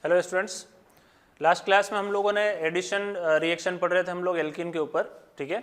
Hello students, last class में हम लोगों ने एडिशन रिएक्शन पढ़ रहे थे हम लोग एल्कीन के ऊपर, ठीक है।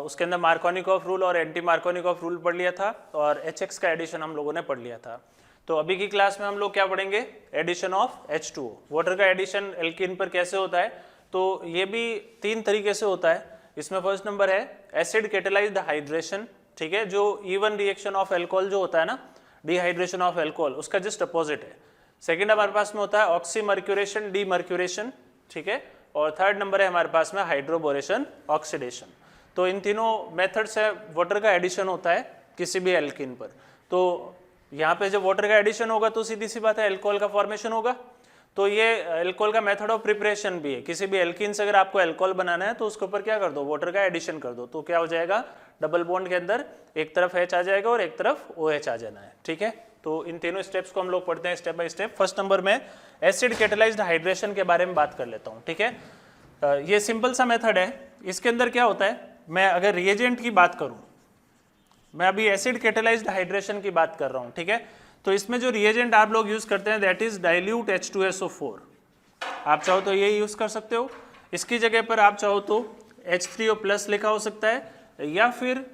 उसके अंदर मार्कोनिकॉफ रूल और एंटी मार्कोनिकॉफ रूल पढ़ लिया था और HX का एडिशन हम लोगों ने पढ़ लिया था। तो अभी की क्लास में हम लोग क्या पढ़ेंगे, एडिशन ऑफ H2O। वाटर का एडिशन एल्कीन पर कैसे होता है, तो ये भी 3 तरीके से होता है। इसमें फर्स्ट नंबर है एसिड कैटेलाइज्ड हाइड्रेशन, ठीक है, जो इवन रिएक्शन ऑफ एल्कोहल जो होता है ना, डिहाइड्रेशन ऑफ एल्कोहल, उसका जस्ट अपोजिट है। सेकेंड हमारे पास में होता है ऑक्सीमर्क्यूरेशन डीमर्क्यूरेशन, ठीक है। और थर्ड नंबर है हमारे पास में हाइड्रोबोरेशन ऑक्सीडेशन। तो इन तीनों मेथड से वाटर का एडिशन होता है किसी भी एल्कीन पर। तो यहाँ पे जब वाटर का एडिशन होगा तो सीधी सी बात है एल्कोहल का फॉर्मेशन होगा। तो ये एल्कोहल का मेथड ऑफ प्रिपरेशन भी है। किसी भी एल्कीन से अगर आपको एल्कोहल बनाना है तो उसके ऊपर क्या कर दो, वाटर का एडिशन कर दो। तो क्या हो जाएगा, डबल बॉन्ड के अंदर एक तरफ H आ जाएगा और एक तरफ OH आ जाना है, ठीक है। तो इन तीनों स्टेप्स को हम लोग पढ़ते हैं step by step. First number में एसिड कैटेलाइज्ड हाइड्रेशन के बारे में बात कर लेता हूँ, ठीक है। ये सिंपल सा मेथड है। इसके अंदर क्या होता है, मैं अगर रिएजेंट की बात करूँ, मैं अभी एसिड कैटेलाइज्ड हाइड्रेशन की बात कर रहा हूँ, ठीक है। तो इसमें जो रिएजेंट आप लोग यूज करते हैं दैट इज डाइल्यूट H2SO4। आप चाहो तो ये यूज कर सकते हो। इसकी जगह पर आप चाहो तो H3O+ लिखा हो सकता है या फिर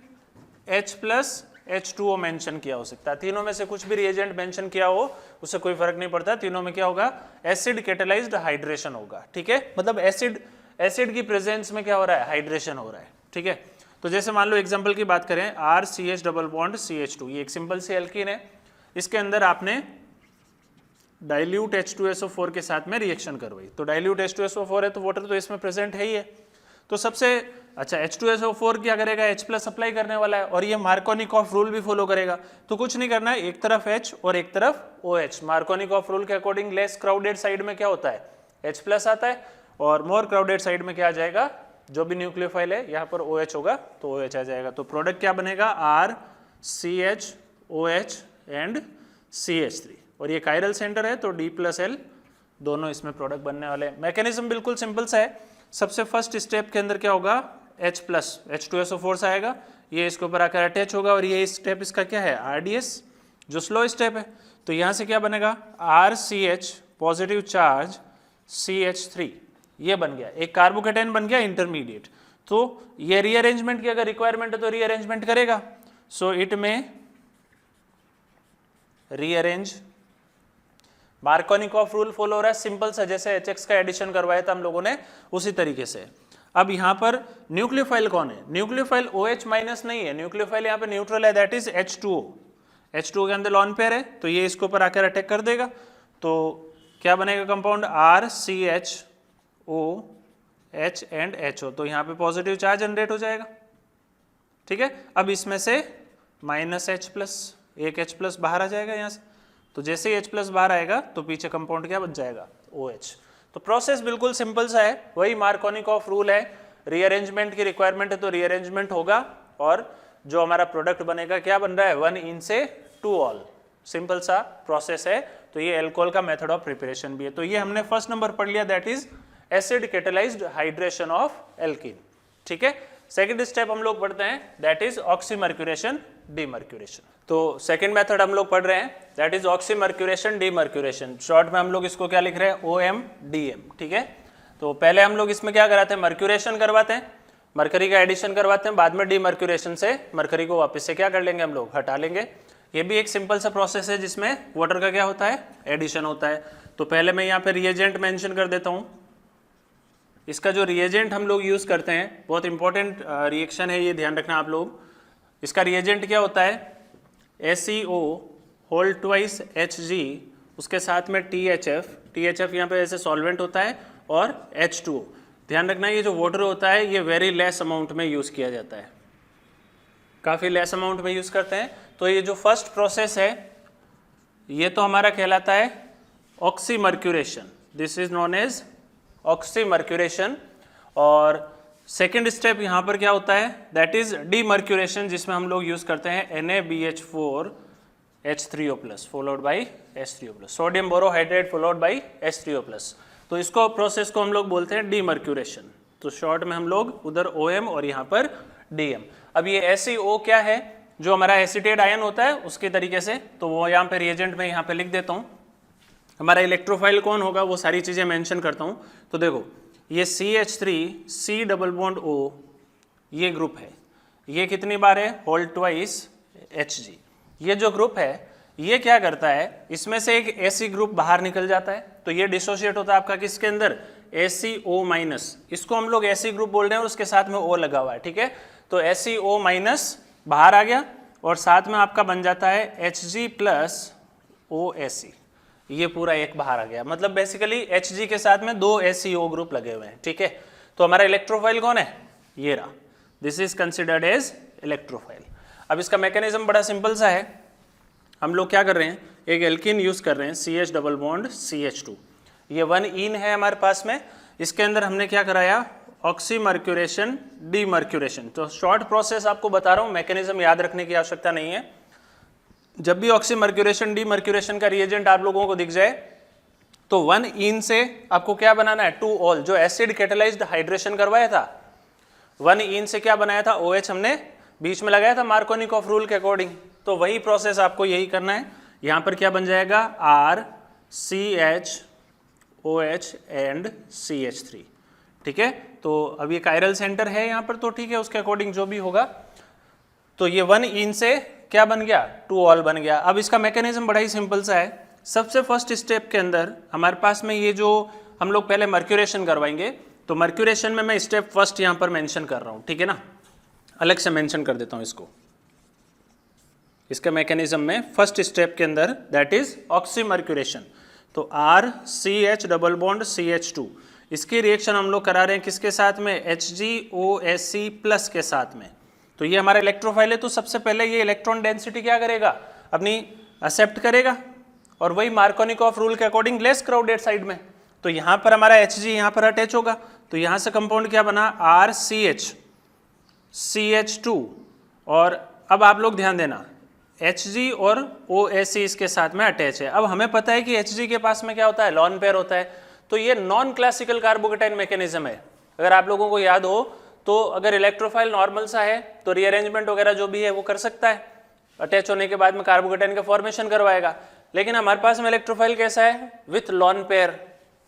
H+H2O मेंशन किया हो सकता है। तीनों में से कुछ भी रिएजेंट मेंशन किया हो उससे कोई फर्क नहीं पड़ता। तीनों में क्या होगा, एसिड कैटेलाइज्ड हाइड्रेशन होगा, ठीक है। मतलब एसिड की प्रेजेंस में क्या हो रहा है, हाइड्रेशन हो रहा है, ठीक है। तो जैसे मान लो एग्जांपल की बात करें, RCH डबल बॉन्ड CH2, ये एक सिंपल सी एल्कीन है। इसके अंदर आपने डाइल्यूट H2SO4 के साथ में रिएक्शन करवाई। तो डाइल्यूट H2SO4 है तो वाटर तो इसमें प्रेजेंट है ही है। तो सबसे अच्छा H2SO4 क्या करेगा, H+ अप्लाई करने वाला है और ये मार्कोनिकॉफ रूल भी फॉलो करेगा। तो कुछ नहीं करना है, एक तरफ H और एक तरफ OH। मार्कोनिकॉफ रूल के अकॉर्डिंग लेस क्राउडेड साइड में क्या होता है, H+ आता है और मोर क्राउडेड साइड में क्या आ जाएगा, जो भी न्यूक्लियोफाइल है यहाँ पर OH होगा तो OH आ जाएगा। तो प्रोडक्ट क्या बनेगा, RCH OH एंड CH3। और ये कायरल सेंटर है तो D+L दोनों इसमें प्रोडक्ट बनने वाले हैं। मैकेनिज्म बिल्कुल सिंपल सा है। सबसे फर्स्ट स्टेप के अंदर क्या होगा, H+ H2SO4 से आएगा, ये इसके ऊपर आकर अटैच होगा और ये स्टेप इसका क्या है, RDS, जो स्लो स्टेप है। तो यहाँ से क्या बनेगा, RCH पॉजिटिव चार्ज CH3, ये बन गया, एक कार्बोकेटाइन बन गया इंटरमीडिएट। तो ये रीअरेंजमेंट की अगर रिक्वायरमेंट है तो रीअरेंजमेंट करेगा। सो इट में रीअरेंज, मार्कोनिकॉफ रूल फॉलो हो रहा है सिंपल सा, जैसे HX का एडिशन करवाया था हम लोगों ने उसी तरीके से। अब यहाँ पर न्यूक्लियोफाइल कौन है, न्यूक्लियोफाइल OH- नहीं है, न्यूक्लियोफाइल यहाँ पे न्यूट्रल है, दैट इज H2O। H2O के अंदर लॉन पेयर है तो ये इसके ऊपर आकर अटैक कर देगा। तो क्या बनेगा कंपाउंड, RCHOH एंड HO। तो यहाँ पे पॉजिटिव चार्ज जनरेट हो जाएगा, ठीक है। अब इसमें से -H+, एक H+ बाहर आ जाएगा यहाँ से। तो जैसे ही H+ बाहर आएगा तो पीछे कंपाउंड क्या बन जाएगा, OH। तो प्रोसेस बिल्कुल सिंपल सा है, वही मार्कोनिकॉफ रूल है। रीअरेंजमेंट की रिक्वायरमेंट है तो रीअरेंजमेंट होगा और जो हमारा प्रोडक्ट बनेगा क्या बन रहा है, 1 से 2 ऑल। सिंपल सा प्रोसेस है। तो ये एल्कोहल का मेथड ऑफ प्रिपरेशन भी है। तो ये हमने फर्स्ट नंबर पढ़ लिया, that is acid catalysed hydration of alkene, ठीक है। सेकेंड स्टेप हम लोग पढ़ते हैं, दैट इज ऑक्सीमर्क्यूरेशन डीमर्क्यूरेशन। तो सेकेंड मेथड हम लोग पढ़ रहे हैं, that is oxymercuration demercuration. Short में हम लोग इसको क्या लिख रहे हैं, OMDM, ठीक है। तो पहले हम लोग इसमें क्या कराते हैं, मर्क्यूरेशन करवाते हैं, मरकरी का एडिशन करवाते हैं, बाद में डीमर्क्यूरेशन से मरकरी को वापस से क्या कर लेंगे, हम लोग हटा लेंगे। ये भी एक सिंपल सा प्रोसेस है जिसमें वाटर का क्या होता है, एडिशन होता है। तो पहले मैं यहाँ पे रिएजेंट मेंशन कर देता हूँ। इसका जो रिएजेंट हम लोग यूज करते हैं, बहुत इंपॉर्टेंट रिएक्शन है, ये ध्यान रखना आप लोग। इसका रिएजेंट क्या होता है, SeO होल ट्वाइस Hg, उसके साथ में THF यहाँ पे ऐसे सॉल्वेंट होता है और H2O। ध्यान रखना ये जो वाटर होता है ये वेरी लेस अमाउंट में यूज किया जाता है, काफी लेस अमाउंट में यूज करते हैं। तो ये जो फर्स्ट प्रोसेस है ये तो हमारा कहलाता है oxymercuration, this is known as oxymercuration. और सेकेंड स्टेप यहाँ पर क्या होता है, दैट इज डीमर्क्यूरेशन, जिसमें हम लोग यूज करते हैं NaBH4H3O+ followed by H3O+, sodium borohydride followed by H3O+। तो इसको प्रोसेस को हम लोग बोलते हैं डीमर्क्यूरेशन। तो शॉर्ट में हम लोग उधर OM और यहाँ पर DM। अब ये SeO क्या है, जो हमारा एसिटेट आयन होता है उसके तरीके से, तो वो यहाँ पे रिएजेंट में यहाँ पे लिख देता हूँ। हमारा इलेक्ट्रोफाइल कौन होगा वो सारी चीज़ें मेंशन करता हूँ। तो देखो ये CH3 C double bond O ये ग्रुप है, ये कितनी बार है, होल ट्वाइस Hg। ये जो ग्रुप है ये क्या करता है, इसमें से एक Ac ग्रुप बाहर निकल जाता है, तो ये डिसोशिएट होता है आपका किसके अंदर, ACO माइनस, इसको हम लोग Ac ग्रुप बोल रहे हैं और उसके साथ में O लगा हुआ है, ठीक है। तो ACO माइनस बाहर आ गया और साथ में आपका बन जाता है Hg प्लस OAC, ये पूरा एक बाहर आ गया, मतलब बेसिकली Hg के साथ में 2 ACO ग्रुप लगे हुए हैं, ठीक है। तो हमारा इलेक्ट्रोफाइल कौन है, ये रहा, this is considered as electrophile. अब इसका मैकेनिज्म बड़ा सिंपल सा है, हम लोग क्या कर रहे हैं, एक एल्कीन यूज कर रहे हैं CH डबल बॉन्ड CH2, ये 1 इन है हमारे पास में, इसके अंदर हमने क्या कराया, ऑक्सीमर्क्यूरेशन डीमर्क्यूरेशन। तो शॉर्ट प्रोसेस आपको बता रहा हूँ, मैकेनिज्म याद रखने की आवश्यकता नहीं है। जब भी ऑक्सीमर्क्यूरेशन डीमर्क्यूरेशन का रिएजेंट आप लोगों को दिख जाए तो 1 इन से आपको क्या बनाना है, 2 ऑल, जो एसिड कैटेलाइज्ड हाइड्रेशन करवाया था 1 इन से क्या बनाया था, OH हमने बीच में लगाया था मार्कोनिकॉफ रूल के अकॉर्डिंग, तो वही प्रोसेस आपको यही करना है। यहाँ पर क्या बन जाएगा, RCHOH एंड CH3, ठीक है। तो अब ये कायरल सेंटर है यहाँ पर, तो ठीक है, उसके अकॉर्डिंग जो भी होगा। तो ये 1 इन से क्या बन गया, 2 ऑल बन गया। अब इसका मैकेनिज्म बड़ा ही सिंपल सा है। सबसे फर्स्ट स्टेप के अंदर हमारे पास में ये जो हम लोग पहले मर्क्यूरेशन करवाएंगे, तो मर्क्यूरेशन में मैं स्टेप फर्स्ट यहाँ पर मेंशन कर रहा हूँ, ठीक है ना, अलग से मेंशन कर देता हूँ इसको। इसके मैकेनिज्म में फर्स्ट स्टेप के अंदर दैट इज ऑक्सीमर्क्यूरेशन, तो RCH डबल बॉन्ड CH2, इसकी रिएक्शन हम लोग करा रहे हैं किसके साथ में, HgOAc प्लस के साथ में। तो ये हमारा इलेक्ट्रोफाइल है, तो सबसे पहले ये इलेक्ट्रॉन डेंसिटी क्या करेगा, अपनी एक्सेप्ट करेगा और वही मार्कोनिकॉफ रूल के अकॉर्डिंग लेस क्राउडेड साइड में। तो यहाँ पर हमारा Hg यहाँ पर अटैच होगा, तो यहाँ से कंपाउंड क्या बना, RCH CH2, और अब आप लोग ध्यान देना Hg और OAc इसके साथ में अटैच है। अब हमें पता है कि Hg के पास में क्या होता है, लॉन पेयर होता है, तो ये नॉन क्लासिकल कार्बोकेटाइन मैकेनिज्म है। अगर आप लोगों को याद हो तो अगर इलेक्ट्रोफाइल नॉर्मल सा है तो रीअरेंजमेंट वगैरह जो भी है वो कर सकता है, अटैच होने के बाद में कार्बोकेटाइन का फॉर्मेशन करवाएगा। लेकिन हमारे पास में इलेक्ट्रोफाइल कैसा है, with lone pair,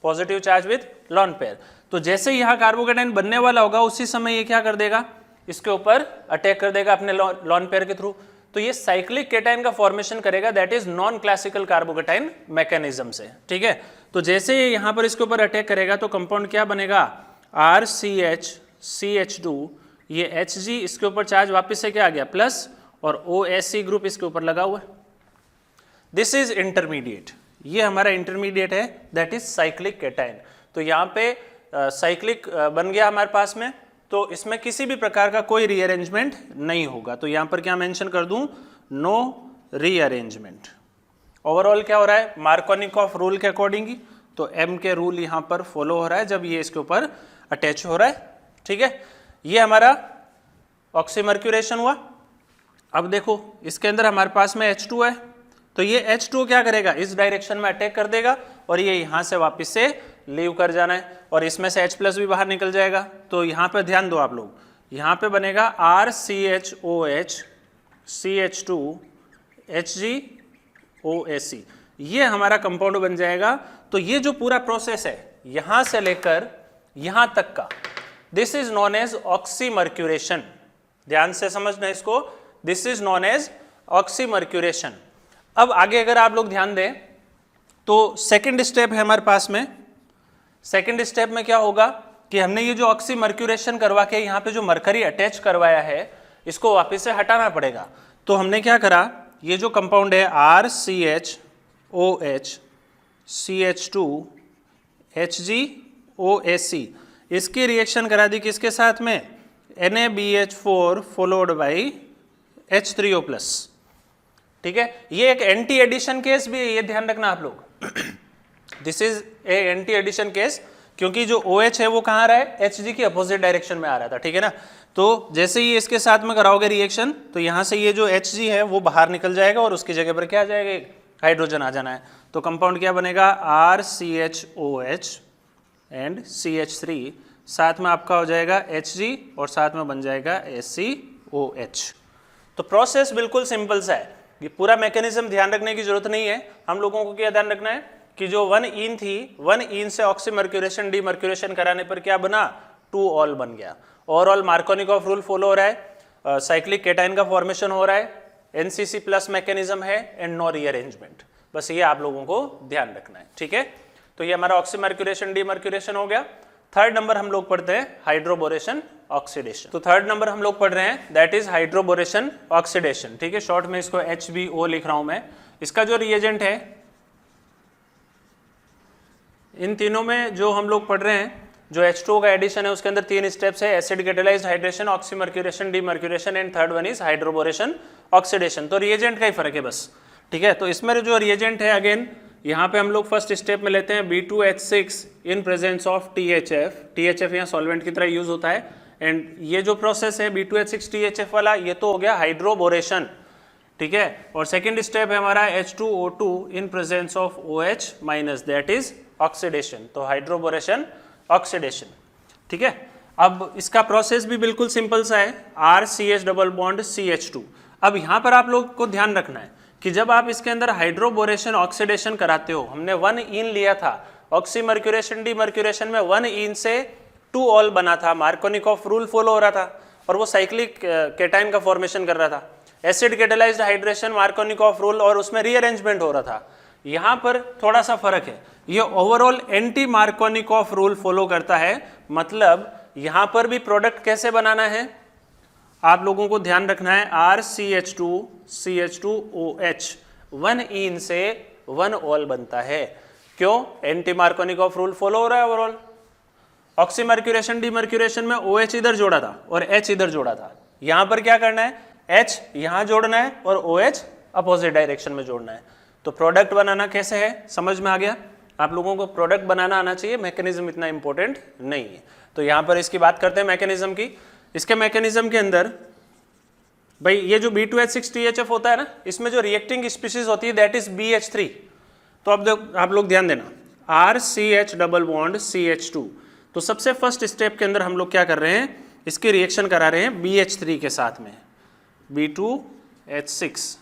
positive charge with lone pair. तो जैसे यहाँ कार्बोकेटाइन बनने वाला होगा उसी समय ये क्या कर देगा, इसके ऊपर अटैक कर देगा अपने लॉन पेयर के थ्रू, तो ये साइक्लिक केटाइन का फॉर्मेशन करेगा, that is non classical carbocation mechanism से, ठीक है। तो जैसे ये यहाँ पर इसके ऊपर अटैक करेगा तो कंपाउंड क्या बनेगा, RCH CH2, ये Hg इसके ऊपर चार्ज वापस से क्या आ गया प्लस, और OAc ग्रुप इसके ऊपर लगा हुआ है, दिस इज इंटरमीडिएट, ये हमारा इंटरमीडिएट है, दैट इज साइक्लिक केटाइन। तो यहाँ पे साइक्लिक बन गया हमारे पास में, तो इसमें किसी भी प्रकार का कोई रीअरेंजमेंट नहीं होगा। तो यहाँ पर क्या मेंशन कर दूं, नो रीअरेंजमेंट। ओवरऑल क्या हो रहा है, मार्कोनिकॉफ रूल के अकॉर्डिंग ही, तो M के रूल यहाँ पर फॉलो हो रहा है जब ये इसके ऊपर अटैच हो रहा है, ठीक है। ये हमारा ऑक्सीमर्क्यूरेशन हुआ। अब देखो इसके अंदर हमारे पास में H2 है, तो ये H2 क्या करेगा, इस डायरेक्शन में अटैक कर देगा और ये यहाँ से वापस से लीव कर जाना है, और इसमें से H प्लस भी बाहर निकल जाएगा। तो यहाँ पे ध्यान दो आप लोग, यहाँ पे बनेगा RCHOH CH2 HgOAc, ये हमारा कंपाउंड बन जाएगा। तो ये जो पूरा प्रोसेस है यहाँ से लेकर यहाँ तक का, this is known as oxymercuration, ध्यान से समझना इसको, this is known as oxymercuration. अब आगे अगर आप लोग ध्यान दें तो सेकंड स्टेप है हमारे पास में। सेकंड स्टेप में क्या होगा कि हमने ये जो ऑक्सीमर्क्यूरेशन करवा के यहाँ पे जो मरकरी अटैच करवाया है इसको वापस से हटाना पड़ेगा। तो हमने क्या करा, ये जो कंपाउंड है RCHOH CH2 HgOAc, इसकी रिएक्शन करा दी किसके साथ में, NaBH4 followed by H3O plus, ठीक है। ये एक एंटी एडिशन केस भी है, ये ध्यान रखना आप लोग, this is a anti addition case, क्योंकि जो OH है वो कहाँ आ रहा है, Hg की अपोजिट डायरेक्शन में आ रहा था, ठीक है ना। तो जैसे ही इसके साथ में कराओगे रिएक्शन तो यहाँ से ये जो Hg है वो बाहर निकल जाएगा और उसकी जगह पर क्या आ जाएगा, हाइड्रोजन आ जाना है। तो कंपाउंड क्या बनेगा, RCHOH एंड CH3, साथ में आपका हो जाएगा Hg और साथ में बन जाएगा ACOH। तो प्रोसेस बिल्कुल सिंपल सा है, ये पूरा मैकेनिज्म ध्यान रखने की जरूरत नहीं है। हम लोगों को क्या ध्यान रखना है, कि जो 1 इन थी, 1 इन से ऑक्सीमर्क्यूरेशन डीमर्क्यूरेशन कराने पर क्या बना, 2 ऑल बन गया। ओवरऑल मार्कोनिकॉफ रूल फॉलो हो रहा है, साइक्लिक केटाइन का फॉर्मेशन हो रहा है, एनसीसी प्लस मैकेनिज्म है एंड नो रीअरेंजमेंट। बस ये आप लोगों को ध्यान रखना है, ठीक है। तो ये हमारा ऑक्सीमर्क्यूरेशन डीमर्क्यूरेशन हो गया। थर्ड नंबर हम लोग पढ़ते हैं हाइड्रोबोरेशन ऑक्सीडेशन। तो थर्ड नंबर हम लोग पढ़ रहे हैं दैट इज हाइड्रोबोरेशन ऑक्सीडेशन, ठीक है। शॉर्ट में इसको HBO लिख रहा हूं मैं। इसका जो रिएजेंट है, इन तीनों में जो हम लोग पढ़ रहे हैं, जो H2O का एडिशन है उसके अंदर 3 स्टेप्स है, acid catalysed hydration, oxymercuration demercuration and third one is hydroboration oxidation. तो रिएजेंट का ही फर्क है बस, ठीक है। तो इसमें जो रिएजेंट है, अगेन यहाँ पे हम लोग फर्स्ट स्टेप में लेते हैं B2H6 in presence of THF। THF यहाँ सॉल्वेंट की तरह यूज होता है एंड ये जो प्रोसेस है B2H6 THF वाला, ये तो हो गया हाइड्रोबोरेशन, ठीक है। और सेकेंड स्टेप है हमारा H2O2 in presence of OH minus, that is oxidation. तो हाइड्रोबोरेशन ऑक्सीडेशन, ठीक है। अब इसका प्रोसेस भी बिल्कुल सिंपल सा है, RCH डबल बॉन्ड CH2। अब यहाँ पर आप लोग को ध्यान रखना है कि जब आप इसके अंदर हाइड्रोबोरेशन ऑक्सीडेशन कराते हो, हमने 1 इन लिया था, ऑक्सीमर्क्यूरेशन डीमर्क्यूरेशन में 1 इन से 2 ऑल बना था, मार्कोनिकॉफ रूल फॉलो हो रहा था और वो साइक्लिक केटाइन का फॉर्मेशन कर रहा था। Acid catalysed hydration, Markovnikov rule, और उसमें रीअरेंजमेंट हो रहा था। यहाँ पर थोड़ा सा फर्क है, ये overall anti Markovnikov rule follow करता है। मतलब यहाँ पर भी प्रोडक्ट कैसे बनाना है आप लोगों को ध्यान रखना है, RCH2 CH2OH 1 इन से 1 ऑल बनता है। क्यों? एंटी मार्कोनिकॉफ रूल फॉलो हो रहा है ओवरऑल। ऑक्सीमर्क्यूरेशन डीमर्क्यूरेशन में OH इधर जोड़ा था और H इधर जोड़ा था। यहां पर क्या करना है, H यहां जोड़ना है और OH अपोजिट डायरेक्शन में जोड़ना है। तो प्रोडक्ट बनाना कैसे है, समझ में आ गया आप लोगों को। प्रोडक्ट बनाना आना चाहिए, मैकेनिज्म इतना इंपॉर्टेंट नहीं है। तो यहां पर इसकी बात करते हैं मैकेनिज्म की। इसके मैकेनिज्म के अंदर भाई ये जो B2H6 THF होता है ना, इसमें जो रिएक्टिंग स्पीशीज होती है दैट इज BH3। तो अब आप लोग ध्यान देना, RCH डबल बॉन्ड CH2। तो सबसे फर्स्ट स्टेप के अंदर हम लोग क्या कर रहे हैं, इसकी रिएक्शन करा रहे हैं BH3 के साथ में, B2H6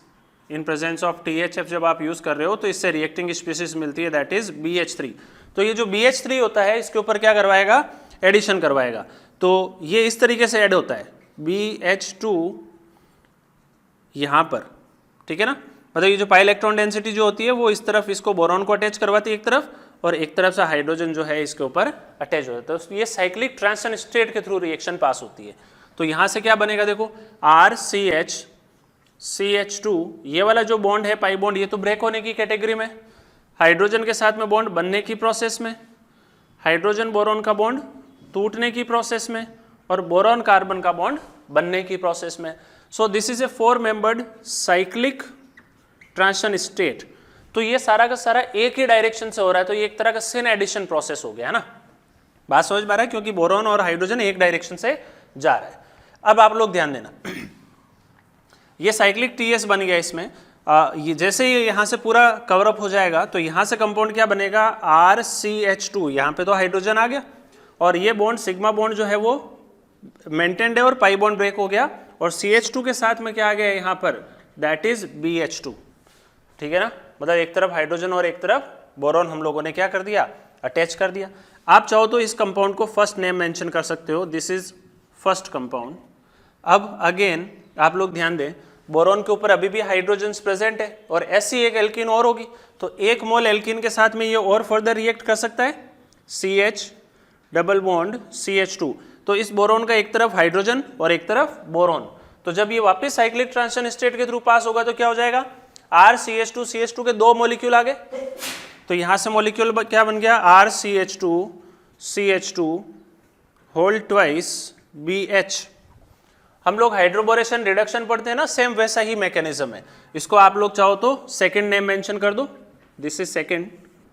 in presence of THF जब आप यूज कर रहे हो तो इससे रिएक्टिंग स्पीशीज मिलती है दैट इज BH3। तो ये जो BH3 होता है इसके ऊपर क्या करवाएगा, एडिशन करवाएगा। तो ये इस तरीके से ऐड होता है BH2 यहां पर, ठीक है ना। मतलब ये जो पाई इलेक्ट्रॉन डेंसिटी जो होती है वो इस तरफ इसको बोरॉन को अटैच करवाती है एक तरफ, और एक तरफ से हाइड्रोजन जो है इसके ऊपर अटैच हो जाता है। तो ये साइक्लिक ट्रांजिशन स्टेट के थ्रू रिएक्शन पास होती है। तो यहां से क्या बनेगा, देखो RCH CH2, ये वाला जो बॉन्ड है पाई बॉन्ड, ये तो ब्रेक होने की कैटेगरी में, हाइड्रोजन के साथ में बॉन्ड बनने की प्रोसेस में, हाइड्रोजन बोरॉन का बॉन्ड टूटने की प्रोसेस में, और बोरॉन कार्बन का बॉन्ड बनने की प्रोसेस में। So this is A 4 membered cyclic transition state. तो ये सारा का सारा एक ही डायरेक्शन से हो रहा है, तो ये एक तरह का सिन एडिशन प्रोसेस हो गया है ना। बात समझ में आ रहा है, क्योंकि बोरॉन और हाइड्रोजन एक डायरेक्शन से जा रहा है। अब आप लोग ध्यान देना, ये साइक्लिक TS बन गया इसमें। ये जैसे ही यहाँ से पूरा कवरअप हो जाएगा तो यहाँ से कंपाउंड क्या बनेगा, RCH2, यहाँ पे तो हाइड्रोजन आ गया और ये बॉन्ड सिग्मा बॉन्ड जो है वो मेंटेन्ड है और पाई बॉन्ड ब्रेक हो गया, और CH2 के साथ में क्या आ गया यहाँ पर, दैट इज BH2, ठीक है ना। मतलब एक तरफ हाइड्रोजन और एक तरफ बोरॉन हम लोगों ने क्या कर दिया, अटैच कर दिया। आप चाहो तो इस कंपाउंड को फर्स्ट नेम मेंशन कर सकते हो, दिस इज फर्स्ट कंपाउंड। अब अगेन आप लोग ध्यान दें, बोरॉन के ऊपर अभी भी हाइड्रोजन प्रेजेंट है और ऐसी एक एल्कीन और होगी, तो 1 मोल एल्कीन के साथ में ये और फर्दर रिएक्ट कर सकता है, CH डबल बॉन्ड CH2। तो इस बोरॉन का एक तरफ हाइड्रोजन और एक तरफ बोरॉन, तो जब ये वापस साइक्लिक ट्रांजिशन स्टेट के थ्रू पास होगा तो क्या हो जाएगा, RCH2 CH2 के 2 मॉलिक्यूल आ गए। तो यहां से मॉलिक्यूल क्या बन गया, RCH2 CH2 whole twice BH। हम लोग हाइड्रोबोरेशन रिडक्शन पढ़ते हैं ना, सेम वैसा ही मैकेनिज्म है। इसको आप लोग चाहो तो सेकंड नेम मेंशन कर दो, this is second,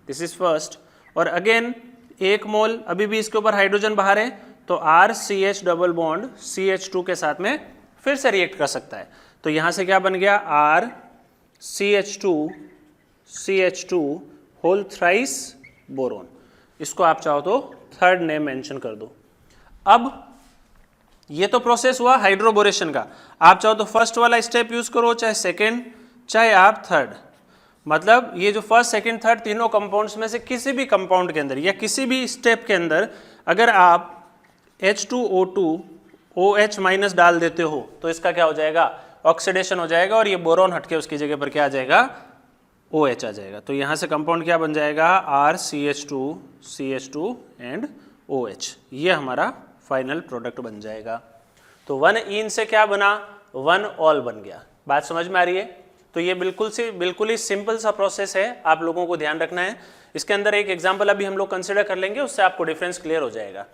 this is first, और अगेन 1 मोल अभी भी इसके ऊपर हाइड्रोजन बाहर है, तो RCH डबल बॉन्ड CH2 के साथ में फिर से रिएक्ट कर सकता है। तो यहां से क्या बन गया, RCH2 होल थ्राइस बोरॉन। इसको आप चाहो तो थर्ड नेम मेंशन कर दो। अब ये तो प्रोसेस हुआ हाइड्रोबोरेशन का, आप चाहो तो फर्स्ट वाला स्टेप यूज करो, चाहे सेकेंड, चाहे आप थर्ड। मतलब ये जो फर्स्ट सेकंड थर्ड तीनों कंपाउंड्स में से किसी भी कंपाउंड के अंदर या किसी भी स्टेप के अंदर अगर आप H2O2 OH माइनस डाल देते हो तो इसका क्या हो जाएगा, ऑक्सीडेशन हो जाएगा और ये बोरॉन हटके उसकी जगह पर क्या आ जाएगा, OH आ जाएगा। तो यहाँ से कंपाउंड क्या बन जाएगा, RCH2 एंड OH, ये हमारा फाइनल प्रोडक्ट बन जाएगा। तो 1 इन से क्या बना, 1 ऑल बन गया। बात समझ में आ रही है? तो ये बिल्कुल ही सिंपल सा प्रोसेस है, आप लोगों को ध्यान रखना है। इसके अंदर एक एग्जांपल अभी हम लोग कंसिडर कर लेंगे, उससे आपको डिफरेंस क्लियर हो जाएगा।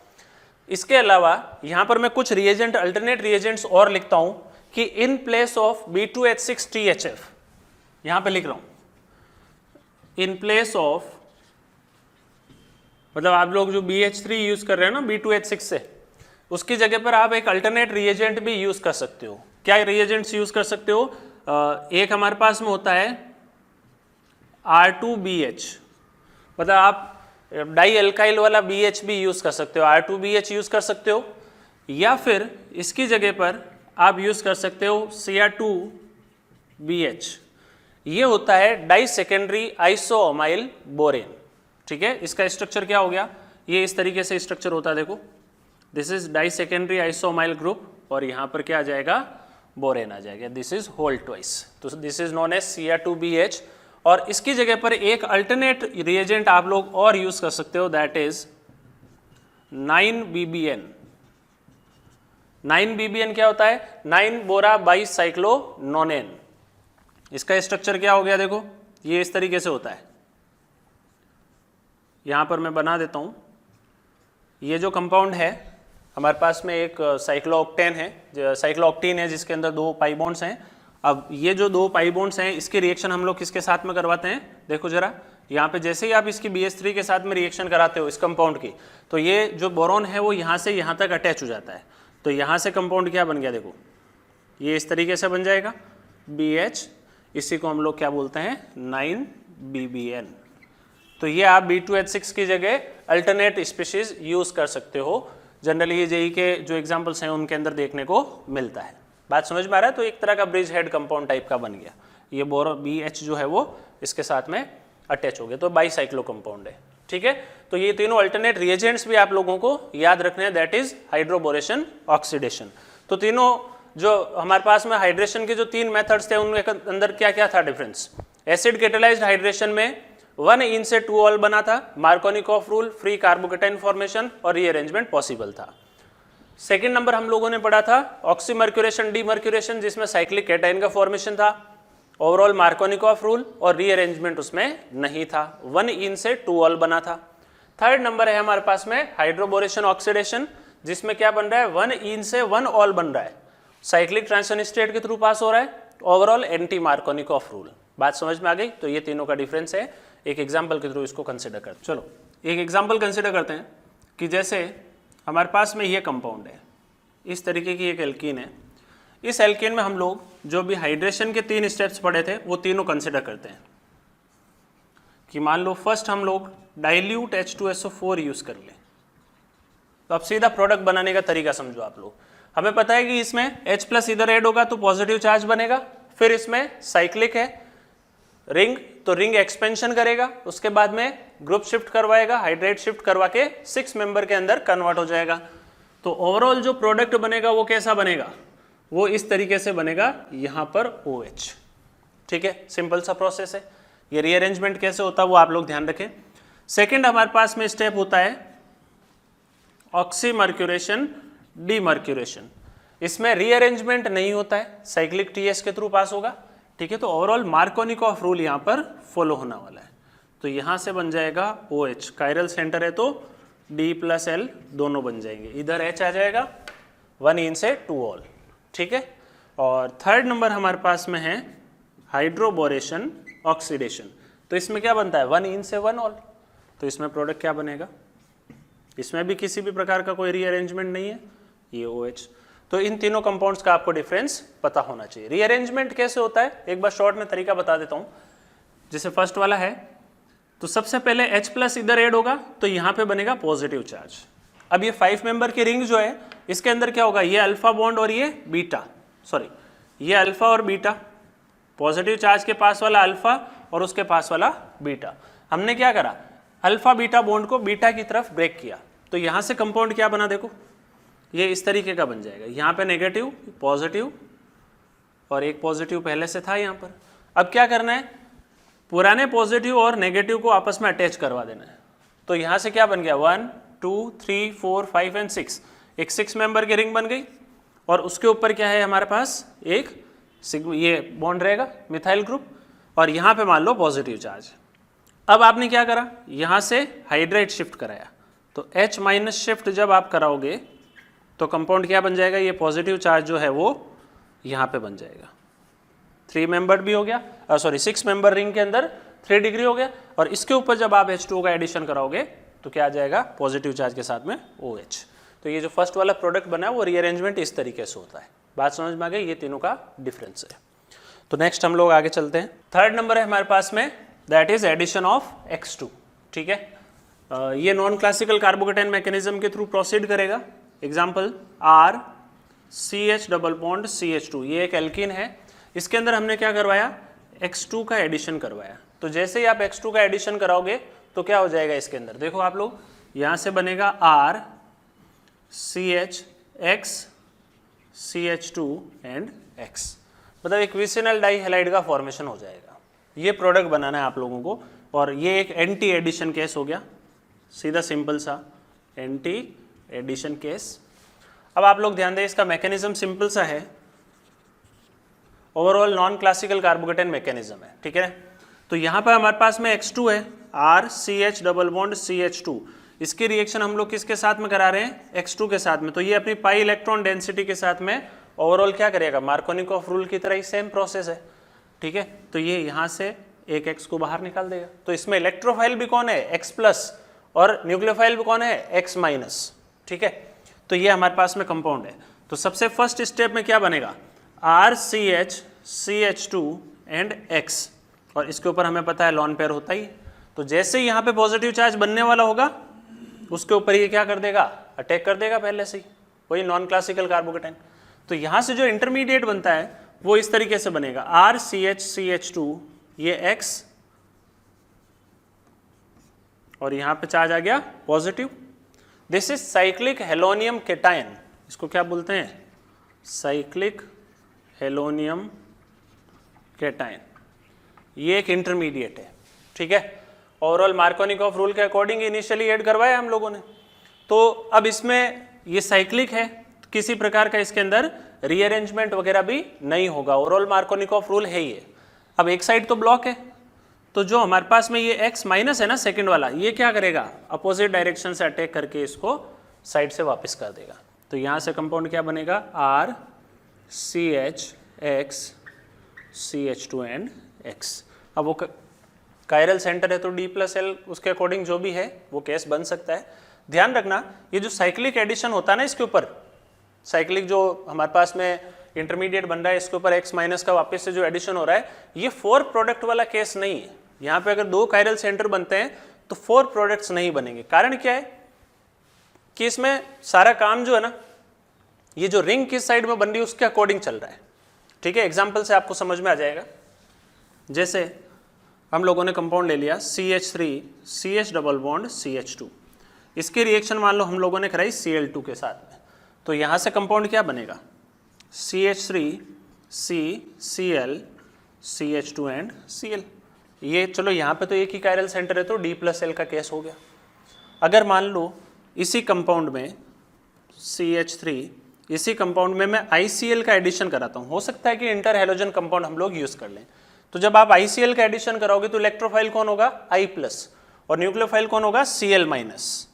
इसके अलावा यहाँ पर मैं कुछ रिएजेंट, अल्टरनेट रिएजेंट्स और लिखता हूँ कि इन प्लेस ऑफ B2H6THF, यहाँ पे लिख रहा हूँ इन प्लेस ऑफ, मतलब आप लोग जो BH3 यूज कर रहे हैं ना B2H6 से, उसकी जगह पर आप एक अल्टरनेट रिएजेंट भी यूज कर सकते हो। क्या रिएजेंट्स यूज कर सकते हो, एक हमारे पास में होता है R2BH, मतलब आप डाई अल्काइल वाला BH भी यूज कर सकते हो, R2BH यूज कर सकते हो, या फिर इसकी जगह पर आप यूज कर सकते हो Cr2BH। ये होता है डाई सेकेंडरी आइसोअमाइल बोरेन। ठीक है, इसका स्ट्रक्चर क्या हो गया, ये इस तरीके से स्ट्रक्चर होता है, देखो this is di secondary isoamyl group और यहाँ पर क्या आ जाएगा, बोरेन आ जाएगा, दिस इज होल ट्वाइस, तो this is known as Cr2BH। और इसकी जगह पर एक अल्टरनेट रिएजेंट आप लोग और यूज कर सकते हो, दैट इज 9BBN। 9BBN क्या होता है, 9 बोरा बाइसाइक्लोनोनेन। इसका स्ट्रक्चर क्या हो गया, देखो ये इस तरीके से होता है, यहां पर मैं बना देता हूं। ये जो कंपाउंड है हमारे पास में एक साइक्लोऑक्टेन है, साइक्लोऑक्टीन है, जिसके अंदर 2 पाई बॉन्ड्स हैं। अब ये जो 2 पाई बॉन्ड्स हैं, इसके रिएक्शन हम लोग किसके साथ में करवाते हैं, देखो जरा यहाँ पे जैसे ही आप इसकी BH3 के साथ में रिएक्शन कराते हो इस कंपाउंड की, तो ये जो बोरॉन है वो यहाँ से यहाँ तक अटैच हो जाता है। तो यहाँ से कंपाउंड क्या बन गया, देखो ये इस तरीके से बन जाएगा BH, इसी को हम लोग क्या बोलते हैं, 9BBN। तो ये आप B2H6 की जगह अल्टरनेट स्पीशीज यूज कर सकते हो। जनरली ये जेई के जो एग्जांपल्स हैं उनके अंदर देखने को मिलता है। बात समझ में आ रहा है? तो एक तरह का ब्रिज हेड कंपाउंड टाइप का बन गया, ये बोरो BH जो है वो इसके साथ में अटैच हो गया, तो बाईसाइक्लो कंपाउंड है। ठीक है, तो ये तीनों अल्टरनेट रिएजेंट्स भी आप लोगों को याद रखने हैं, दैट इज हाइड्रोबोरेशन, ऑक्सीडेशन। तो तीनों जो हमारे पास में हाइड्रेशन के जो 3 मेथड्स थे उनके अंदर क्या क्या था डिफरेंस। एसिड कैटालाइज्ड हाइड्रेशन में 1 इन से 2 ऑल बना था, Markovnikov rule, free carbocation formation और रीअरेंजमेंट पॉसिबल था। सेकेंड नंबर हम लोगों ने पढ़ा था ऑक्सीमर्क्यूरेशन, डीमर्क्यूरेशन, जिसमें साइक्लिक कैटाइन का फॉर्मेशन था, ओवरऑल मार्कोनिकॉफ रूल और रीअरेंजमेंट उसमें नहीं था, 1 इन से 2 ऑल बना था। थर्ड नंबर है हमारे पास में हाइड्रोबोरेशन ऑक्सीडेशन, जिसमें क्या बन रहा है, 1 इन से 1 ऑल बन रहा है, साइक्लिक ट्रांजिशन स्टेट के थ्रू पास हो रहा है, ओवरऑल एंटी मार्कोनिकॉफ रूल। बात समझ में आ गई? तो ये तीनों का डिफरेंस है, एक एग्जाम्पल के थ्रू इसको कंसिडर करते हैं। चलो एक एग्जाम्पल कंसिडर करते हैं कि जैसे हमारे पास में ये कंपाउंड है, इस तरीके की एक एल्कीन है। इस एल्कीन में हम लोग जो भी हाइड्रेशन के 3 स्टेप्स पढ़े थे वो तीनों कंसिडर करते हैं। कि मान लो फर्स्ट हम लोग डाइल्यूट H2SO4 यूज कर लें, तो अब सीधा प्रोडक्ट बनाने का तरीका समझो आप लोग। हमें पता है कि इसमें H+ इधर ऐड होगा तो पॉजिटिव चार्ज बनेगा, फिर इसमें साइक्लिक है रिंग, तो रिंग एक्सपेंशन करेगा, उसके बाद में ग्रुप शिफ्ट करवाएगा, हाइड्रेट शिफ्ट करवा के 6 मेंबर के अंदर कन्वर्ट हो जाएगा। तो ओवरऑल जो प्रोडक्ट बनेगा वो कैसा बनेगा, वो इस तरीके से बनेगा, यहां पर OH। ठीक है, सिंपल सा प्रोसेस है। ये रीअरेंजमेंट कैसे होता है वो आप लोग ध्यान रखें। सेकेंड हमारे पास में स्टेप होता है ऑक्सीमर्क्यूरेशन, डीमर्क्यूरेशन। इसमें रीअरेंजमेंट नहीं होता है, साइक्लिक TS के थ्रू पास होगा। ठीक है, तो ओवरऑल मार्कोनिकॉफ रूल यहाँ पर फॉलो होने वाला है। तो यहाँ से बन जाएगा OH, कायरल सेंटर है तो D+L दोनों बन जाएंगे, इधर H आ जाएगा, 1 इन से 2 ऑल। ठीक है, और थर्ड नंबर हमारे पास में है हाइड्रोबोरेशन ऑक्सीडेशन। तो इसमें क्या बनता है, 1 इन से 1 ऑल। तो इसमें प्रोडक्ट क्या बनेगा, इसमें भी किसी भी प्रकार का कोई रीअरेंजमेंट नहीं है, ये OH। तो इन तीनों कंपाउंड्स का आपको डिफरेंस पता होना चाहिए। रीअरेंजमेंट कैसे होता है एक बार शॉर्ट में तरीका बता देता हूं। जैसे फर्स्ट वाला है, तो सबसे पहले H+ इधर ऐड होगा तो यहाँ पे बनेगा पॉजिटिव चार्ज। अब ये 5 मेंबर की रिंग जो है इसके अंदर क्या होगा, ये अल्फा बॉन्ड और ये बीटा, सॉरी ये अल्फा और बीटा, पॉजिटिव चार्ज के पास वाला अल्फा और उसके पास वाला बीटा। हमने क्या करा, अल्फा बीटा बॉन्ड को बीटा की तरफ ब्रेक किया, तो यहां से कंपाउंड क्या बना, देखो ये इस तरीके का बन जाएगा। यहाँ पे नेगेटिव पॉजिटिव और एक पॉजिटिव पहले से था यहाँ पर। अब क्या करना है, पुराने पॉजिटिव और नेगेटिव को आपस में अटैच करवा देना है। तो यहाँ से क्या बन गया 1 2 3 4 5 एंड 6, एक 6 मेंबर की रिंग बन गई। और उसके ऊपर क्या है हमारे पास, एक ये बॉन्ड रहेगा मिथाइल ग्रुप, और यहाँ पे मान लो पॉजिटिव चार्ज। अब आपने क्या करा, यहाँ से हाइड्राइड शिफ्ट कराया, तो H माइनस शिफ्ट जब आप कराओगे तो कंपाउंड क्या बन जाएगा, ये पॉजिटिव चार्ज जो है वो यहाँ पे बन जाएगा। 3 मेंबर भी हो गया, 6 मेंबर रिंग के अंदर 3 डिग्री हो गया, और इसके ऊपर जब आप H2O का एडिशन कराओगे तो क्या आ जाएगा, पॉजिटिव चार्ज के साथ में OH। तो ये जो फर्स्ट वाला प्रोडक्ट बना है वो रीअरेंजमेंट इस तरीके से होता है। बात समझ में आ गई, ये तीनों का डिफरेंस है। तो नेक्स्ट हम लोग आगे चलते हैं। थर्ड नंबर है हमारे पास में, that is addition of X2। ठीक है, ये नॉन क्लासिकल कार्बोकेटाइन मैकेनिज्म के थ्रू प्रोसीड करेगा। Example R CH double bond CH2, ये एक एल्कीन है, इसके अंदर हमने क्या करवाया, X2 का एडिशन करवाया। तो जैसे ही आप X2 का एडिशन कराओगे तो क्या हो जाएगा इसके अंदर, देखो आप लोग, यहाँ से बनेगा R CH X CH2 and X, मतलब एक विसिनल डाइहैलाइड का फॉर्मेशन हो जाएगा। ये प्रोडक्ट बनाना है आप लोगों को, और ये एक एंटी एडिशन केस हो गया, सीधा सिंपल सा एंटी एडिशन केस। अब आप लोग ध्यान दें, इसका मैकेनिज्म सिंपल सा है, overall non classical carbocation mechanism है। ठीक है, तो यहाँ पर हमारे पास में X2 है, R CH double bond CH2, इसकी रिएक्शन हम लोग किसके साथ में करा रहे हैं, X2 के साथ में। तो ये अपनी पाई इलेक्ट्रॉन डेंसिटी के साथ में ओवरऑल क्या करेगा, मार्कोनिकॉफ रूल की तरह ही सेम प्रोसेस है। ठीक है, तो ये यहाँ से एक X को बाहर निकाल देगा। तो इसमें इलेक्ट्रोफाइल भी कौन है, X प्लस, और न्यूक्लियोफाइल भी कौन है, X माइनस। ठीक है, तो ये हमारे पास में कंपाउंड है। तो सबसे फर्स्ट स्टेप में क्या बनेगा, R CH CH2 and X, और इसके ऊपर हमें पता है लॉन पेयर होता ही। तो जैसे ही यहाँ पे पॉजिटिव चार्ज बनने वाला होगा उसके ऊपर ये क्या कर देगा, अटैक कर देगा पहले से ही, वही नॉन क्लासिकल कार्बोकेटाइन। तो यहाँ से जो इंटरमीडिएट बनता है वो इस तरीके से बनेगा, R CH CH2, ये X, और यहाँ पे चार्ज आ गया positive. This is cyclic halonium cation, इसको क्या बोलते हैं, साइक्लिक हेलोनियम केटायन। ये एक इंटरमीडिएट है। ठीक है, ओवरऑल मार्कोनिकॉफ रूल के अकॉर्डिंग इनिशियली ऐड करवाया हम लोगों ने। तो अब इसमें ये साइक्लिक है, किसी प्रकार का इसके अंदर रीअरेंजमेंट वगैरह भी नहीं होगा, ओवरऑल मार्कोनिकॉफ रूल है ये। अब एक साइड तो ब्लॉक है, तो जो हमारे पास में ये X माइनस है ना सेकंड वाला, ये क्या करेगा, अपोजिट डायरेक्शन से अटैक करके इसको साइड से वापस कर देगा। तो यहाँ से कंपाउंड क्या बनेगा, R CH X CH2 and X। अब वो कायरल सेंटर है तो D+L उसके अकॉर्डिंग जो भी है वो केस बन सकता है। ध्यान रखना, ये जो साइक्लिक एडिशन होता है ना, इसके ऊपर साइक्लिक जो हमारे पास में इंटरमीडिएट बन रहा है, इसके ऊपर X माइनस का वापस से जो एडिशन हो रहा है, ये 4 प्रोडक्ट वाला केस नहीं है। यहाँ पे अगर 2 कायरल सेंटर बनते हैं तो 4 प्रोडक्ट्स नहीं बनेंगे। कारण क्या है कि इसमें सारा काम जो है ना, ये जो रिंग किस साइड में बन रही है उसके अकॉर्डिंग चल रहा है। ठीक है, एग्जाम्पल से आपको समझ में आ जाएगा। जैसे हम लोगों ने कंपाउंड ले लिया CH3 CH double bond CH2, इसकी रिएक्शन मान लो हम लोगों ने कराई Cl2 के साथ में। तो यहाँ से कंपाउंड क्या बनेगा, CH3 C Cl CH2 and Cl। ये चलो यहाँ पे तो एक ही कायरल सेंटर है तो D+L का केस हो गया। अगर मान लो इसी कंपाउंड में CH3, इसी कंपाउंड में मैं ICl का एडिशन कराता हूँ, हो सकता है कि इंटर हैलोजन कंपाउंड हम लोग यूज कर लें। तो जब आप ICl का एडिशन कराओगे तो इलेक्ट्रोफाइल कौन होगा, I प्लस, और न्यूक्लियोफाइल कौन होगा, Cl माइनस।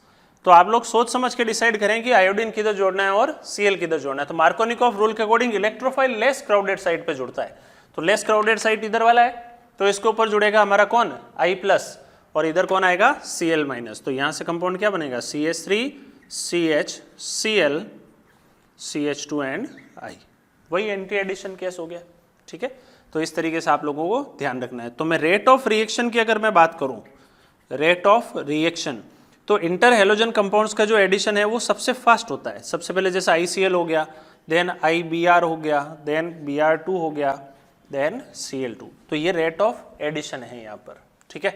तो आप लोग सोच समझ के डिसाइड करें कि आयोडीन किधर जोड़ना है और Cl किधर जोड़ना है। तो मार्कोनिकॉफ रूल के according electrophile less crowded side पे जुड़ता है, तो लेस क्राउडेड साइड इधर वाला है, तो इसके ऊपर जुड़ेगा हमारा कौन, I प्लस, और इधर कौन आएगा, Cl माइनस। तो यहाँ से कंपाउंड क्या बनेगा, CH3 CH Cl CH2 and I, वही एंटी एडिशन केस हो गया। ठीक है, तो इस तरीके से आप लोगों को ध्यान रखना है। तो मैं रेट ऑफ रिएक्शन की अगर मैं बात करूं, रेट ऑफ रिएक्शन, तो इंटर हेलोजन कंपाउंड्स का जो एडिशन है वो सबसे फास्ट होता है। सबसे पहले जैसे ICl हो गया, देन IBr हो गया, देन Br2 हो गया, देन Cl2। तो ये रेट ऑफ एडिशन है यहाँ पर, ठीक है।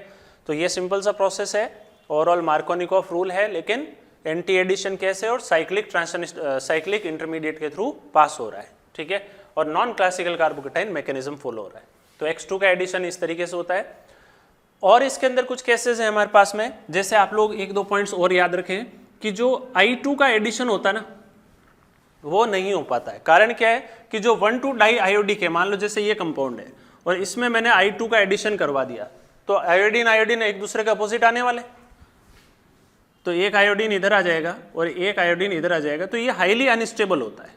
तो ये सिंपल सा प्रोसेस है, ओवरऑल मार्कोनिकॉफ रूल है, लेकिन एंटी एडिशन कैसे और साइक्लिक इंटरमीडिएट के थ्रू पास हो रहा है, ठीक है, और non classical carbocation mechanism follow हो रहा है। तो X2 का एडिशन इस तरीके से होता है। और इसके अंदर कुछ केसेस हैं हमारे पास में, जैसे आप लोग एक दो पॉइंट्स और याद रखें कि जो I2 का एडिशन होता है ना, वो नहीं हो पाता है। कारण क्या है कि जो 1,2 डाई आयोडिक है, मान लो जैसे ये कंपाउंड है और इसमें मैंने I2 का एडिशन करवा दिया, तो आयोडीन एक दूसरे के अपोजिट आने वाले, तो एक आयोडीन इधर आ जाएगा और एक आयोडीन इधर आ जाएगा, तो ये हाईली अनस्टेबल होता है।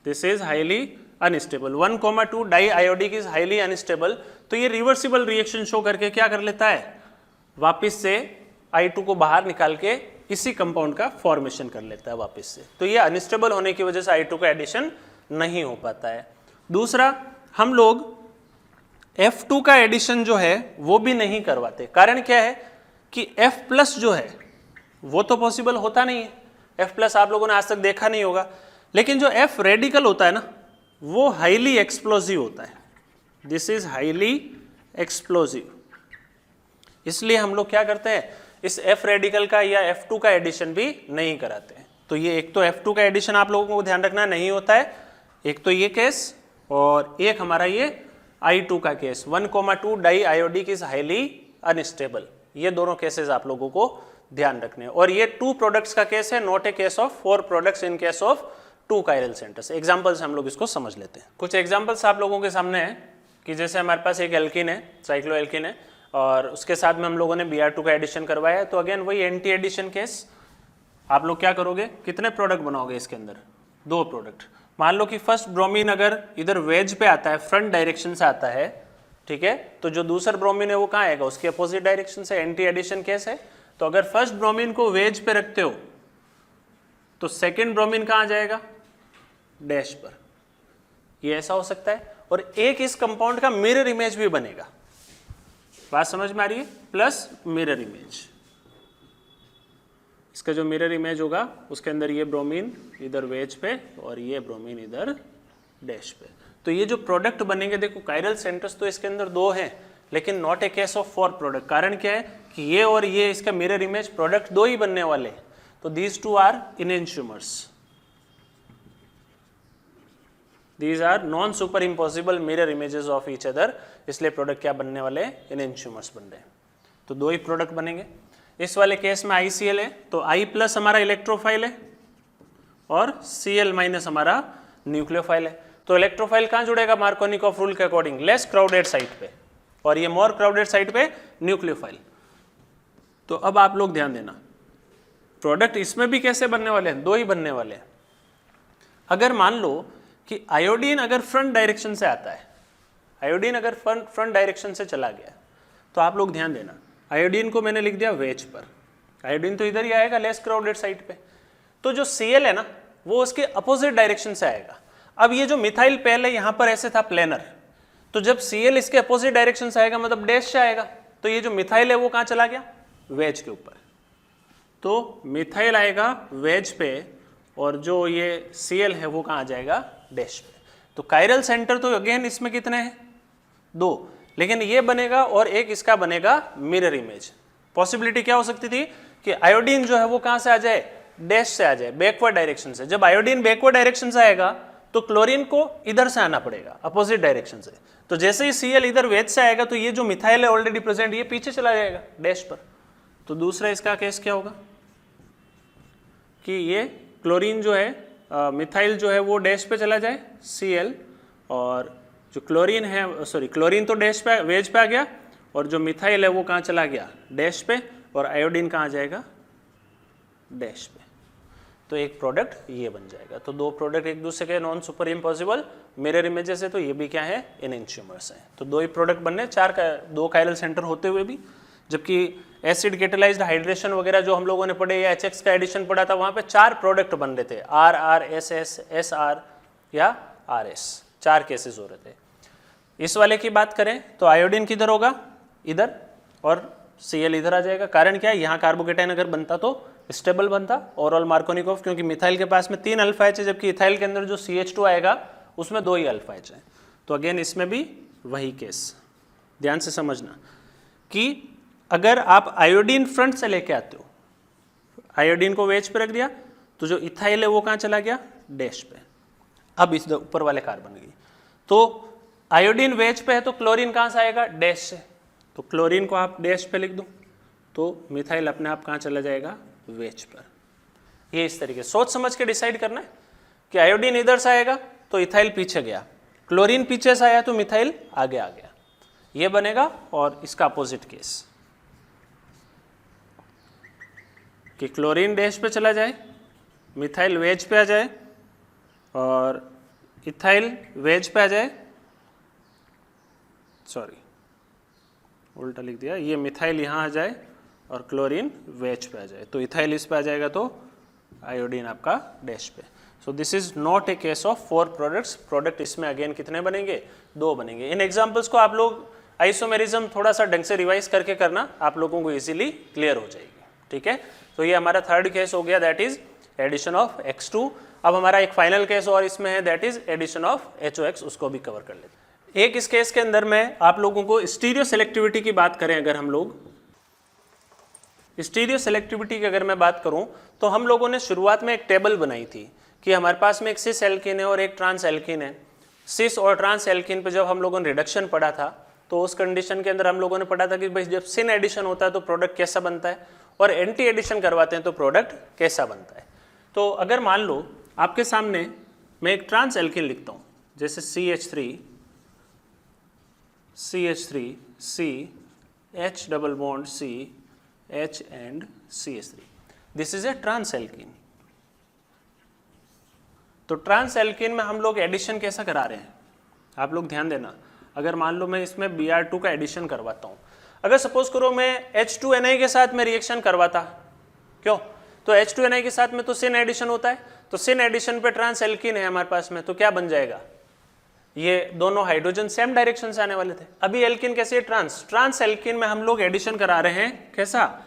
This is highly unstable. 1,2 di iodic is highly unstable. तो ये रिवर्सिबल रिएक्शन शो करके क्या कर लेता है, वापस से I2 को बाहर निकाल के इसी कंपाउंड का फॉर्मेशन कर लेता है वापस से। तो ये अनस्टेबल होने की वजह से I2 का एडिशन नहीं हो पाता है। दूसरा, हम लोग F2 का एडिशन जो है वो भी नहीं करवाते। कारण क्या है कि F+ जो है वो तो पॉसिबल होता नहीं है। F+ आप लोगों ने आज तक देखा नहीं होगा, लेकिन जो F रेडिकल होता है ना, वो हाईली एक्सप्लोसिव होता है। This is highly explosive. इसलिए हम लोग क्या करते हैं, इस F रेडिकल का या F2 का एडिशन भी नहीं कराते हैं। तो ये एक तो F2 का एडिशन आप लोगों को ध्यान रखना नहीं होता है, एक तो ये केस और एक हमारा ये I2 का case. 1,2 di iodic is highly unstable. ये दोनों केसेस आप लोगों को ध्यान रखने हैं। और ये 2 प्रोडक्ट्स का केस है, not a case of 4 products in case of 2 chiral centres. Example से हम लोग इसको समझ लेते हैं। कुछ एग्जांपल्स आप लोगों के सामने है कि जैसे हमारे पास एक एल्किन है, साइक्लोएल्किन है, और उसके साथ में हम लोगों ने Br2 का एडिशन करवाया है। तो अगेन वही एंटी एडिशन केस। आप लोग क्या करोगे, कितने प्रोडक्ट बनाओगे इसके अंदर, 2 प्रोडक्ट। मान लो कि फर्स्ट ब्रोमीन अगर इधर वेज पे आता है, फ्रंट डायरेक्शन से आता है, ठीक है, तो जो दूसरा ब्रोमीन है वो कहाँ आएगा, उसके अपोजिट डायरेक्शन से। एंटी एडिशन केस है। तो अगर फर्स्ट ब्रोमीन को वेज पे रखते हो तो सेकेंड ब्रोमीन कहाँ जाएगा, डैश पर। ये ऐसा हो सकता है। और एक इस कंपाउंड का मिरर इमेज भी बनेगा। बात समझ में आ रही है, प्लस मिरर इमेज। इसका जो मिरर इमेज होगा उसके अंदर ये ब्रोमीन इधर वेज पे और ये ब्रोमीन इधर डैश पे। तो ये जो प्रोडक्ट बनेंगे, देखो कायरल सेंटर्स तो इसके अंदर 2 हैं, लेकिन not a case of 4 product. कारण क्या है कि ये और ये इसका मिरर इमेज प्रोडक्ट 2 ही बनने वाले हैं। तो these 2 are enantiomers. These are non superimposable mirror images of each other, इसलिए प्रोडक्ट क्या बनने वाले हैं, इनएंशियोमर्स बन रहे हैं। तो 2 ही प्रोडक्ट बनेंगे। इस वाले केस में ICl है, तो I+ हमारा इलेक्ट्रोफाइल है और Cl- हमारा न्यूक्लियोफाइल है। तो इलेक्ट्रोफाइल कहाँ जुड़ेगा, मार्कोनिकॉफ रूल के अकॉर्डिंग लेस क्राउडेड साइट पे, और ये मोर क्राउडेड साइट पे न्यूक्लियोफाइल। तो अब आप लोग ध्यान देना, प्रोडक्ट इसमें भी कैसे बनने वाले हैं, 2 ही बनने वाले हैं। अगर मान लो कि आयोडीन अगर फ्रंट डायरेक्शन से आता है, आयोडीन अगर फ्रंट डायरेक्शन से चला गया, तो आप लोग ध्यान देना, आयोडीन को मैंने लिख दिया वेज पर, आयोडीन तो इधर ही आएगा लेस क्राउडेड साइट पे। तो जो Cl है ना, वो उसके अपोजिट डायरेक्शन से आएगा। अब ये जो मिथाइल पहले यहाँ पर ऐसे था प्लेनर, तो जब Cl इसके अपोजिट डायरेक्शन से आएगा, मतलब डैश से आएगा, तो ये जो मिथाइल है वो कहाँ चला गया, वेज के ऊपर। तो मिथाइल आएगा वेज पे और जो ये Cl है वो कहाँ आ जाएगा, डैश पे। तो कायरल सेंटर तो अगेन इसमें कितने हैं, 2, लेकिन ये बनेगा और एक इसका बनेगा मिरर इमेज। पॉसिबिलिटी क्या हो सकती थी कि आयोडीन जो है वो कहाँ से आ जाए, डैश से आ जाए, बैकवर्ड डायरेक्शन से। जब आयोडीन बैकवर्ड डायरेक्शन से आएगा तो क्लोरीन को इधर से आना पड़ेगा, अपोजिट डायरेक्शन से। तो जैसे ही Cl इधर वेज से आएगा तो ये जो मिथाइल है ऑलरेडी प्रेजेंट, ये पीछे चला जाएगा डैश पर। तो दूसरा इसका केस क्या होगा कि ये क्लोरीन जो है, मिथाइल जो है वो डैश पे चला जाए Cl, और जो क्लोरीन है, सॉरी क्लोरीन तो डैश पे वेज पे आ गया, और जो मिथाइल है वो कहाँ चला गया, डैश पे, और आयोडीन कहाँ जाएगा, डैश पे। तो एक प्रोडक्ट ये बन जाएगा। तो 2 प्रोडक्ट एक दूसरे के non super impossible mirror images है, तो ये भी क्या है, इनएंशियोमर्स हैं। तो 2 ही प्रोडक्ट बनने, 2 कायरल सेंटर होते हुए भी। जबकि एसिड कैटेलाइज्ड हाइड्रेशन वगैरह जो हम लोगों ने पढ़े, या HX का एडिशन पढ़ा था, वहाँ पे 4 प्रोडक्ट बन रहे थे, RR, SS, SR या RS, 4 केसेस हो रहे थे। इस वाले की बात करें तो आयोडीन किधर होगा, इधर, और Cl इधर आ जाएगा। कारण क्या है, यहाँ कार्बोकेटाइन अगर बनता तो स्टेबल बनता, ओवरऑल मार्कोनिकॉफ, क्योंकि मिथाइल के पास में 3 अल्फा H है, जबकि इथाइल के अंदर जो CH2 आएगा उसमें 2 ही अल्फा एच है। तो अगेन इसमें भी वही केस, ध्यान से समझना कि अगर आप आयोडीन फ्रंट से लेके आते हो, आयोडीन को वेज पे रख दिया तो जो इथाइल है वो कहाँ चला गया, डैश पे। अब इस ऊपर वाले कार्बन गई, तो आयोडीन वेज पे है तो क्लोरीन कहाँ से आएगा, डैश से। तो क्लोरीन को आप डैश पे लिख दो तो मिथाइल अपने आप कहाँ चला जाएगा, वेज पर। ये इस तरीके सोच समझ के डिसाइड करना है कि आयोडीन इधर से आएगा तो इथाइल पीछे गया, क्लोरीन पीछे से आया तो मिथाइल आगे आ गया, ये बनेगा। और इसका अपोजिट केस कि क्लोरीन डैश पे चला जाए, मिथाइल वेज पे आ जाए और इथाइल वेज पे आ जाए, सॉरी उल्टा लिख दिया, ये मिथाइल यहाँ आ जाए और क्लोरीन वेज पे आ जाए, तो इथाइल इस पे आ जाएगा तो आयोडीन आपका डैश पे। So this is not a case of 4 products. Product इसमें अगेन कितने बनेंगे, 2 बनेंगे। इन एग्जांपल्स को आप लोग आइसोमेरिज्म थोड़ा सा ढंग से रिवाइज करके करना, आप लोगों को इजीली क्लियर हो जाएगी, ठीक है। तो ये हमारा थर्ड केस हो गया, that is addition of X2। अब हमारा एक फाइनल केस और इसमें है, that is addition of HOX, उसको भी कवर कर लेते हैं। एक इस केस के अंदर में आप लोगों को स्टीरियो सेलेक्टिविटी की बात करें, अगर हम लोग स्टीरियो सेलेक्टिविटी की अगर मैं बात करूं तो हम लोगों ने शुरुआत में एक टेबल बनाई थी कि हमारे पास में एक सिस एल्कीन है और एक ट्रांस एल्कीन है। सिस और ट्रांस एल्कीन पे जब हम लोगों ने रिडक्शन पढ़ा था तो उस कंडीशन के अंदर हम लोगों ने पढ़ा था कि भाई जब सिन एडिशन होता है तो प्रोडक्ट कैसा बनता है और एंटी एडिशन करवाते हैं तो प्रोडक्ट कैसा बनता है। तो अगर मान लो आपके सामने मैं एक ट्रांस एल्कीन लिखता हूँ, जैसे CH3 C, H double bond C, H and CH3, this is a trans alkene. तो ट्रांस एल्कीन में हम लोग एडिशन कैसा करा रहे हैं, आप लोग ध्यान देना। अगर मान लो मैं इसमें Br2 का एडिशन करवाता हूँ, अगर सपोज करो मैं H2Na के साथ में रिएक्शन करवाता, क्यों, तो H2Na के साथ में तो सिन एडिशन होता है, तो सिन एडिशन पे ट्रांस एल्कीन है हमारे पास में, तो क्या बन जाएगा, ये दोनों हाइड्रोजन सेम डायरेक्शन से आने वाले थे। अभी एल्कीन कैसे है, ट्रांस एल्कीन में हम लोग एडिशन करा रहे हैं, कैसा,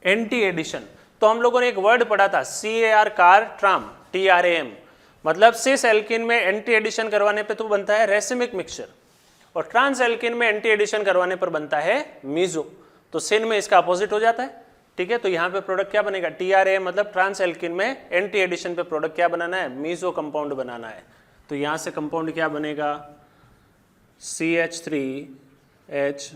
एंटी एडिशन। तो हम लोगों ने एक वर्ड पढ़ा था CAR, कार, ट्राम, TRAM, मतलब सिस एल्कीन में एंटी एडिशन करवाने पे तो बनता है रेसिमिक मिक्सचर और ट्रांस एल्कीन में एंटी एडिशन करवाने पर बनता है मीजो। तो सिन में इसका अपोजिट हो जाता है, ठीक है। तो यहाँ पे प्रोडक्ट क्या बनेगा, TRAM, मतलब ट्रांस एल्कीन में एंटी एडिशन पे प्रोडक्ट क्या बनाना है, मीजो कंपाउंड बनाना है। तो यहाँ से कंपाउंड क्या बनेगा, CH3H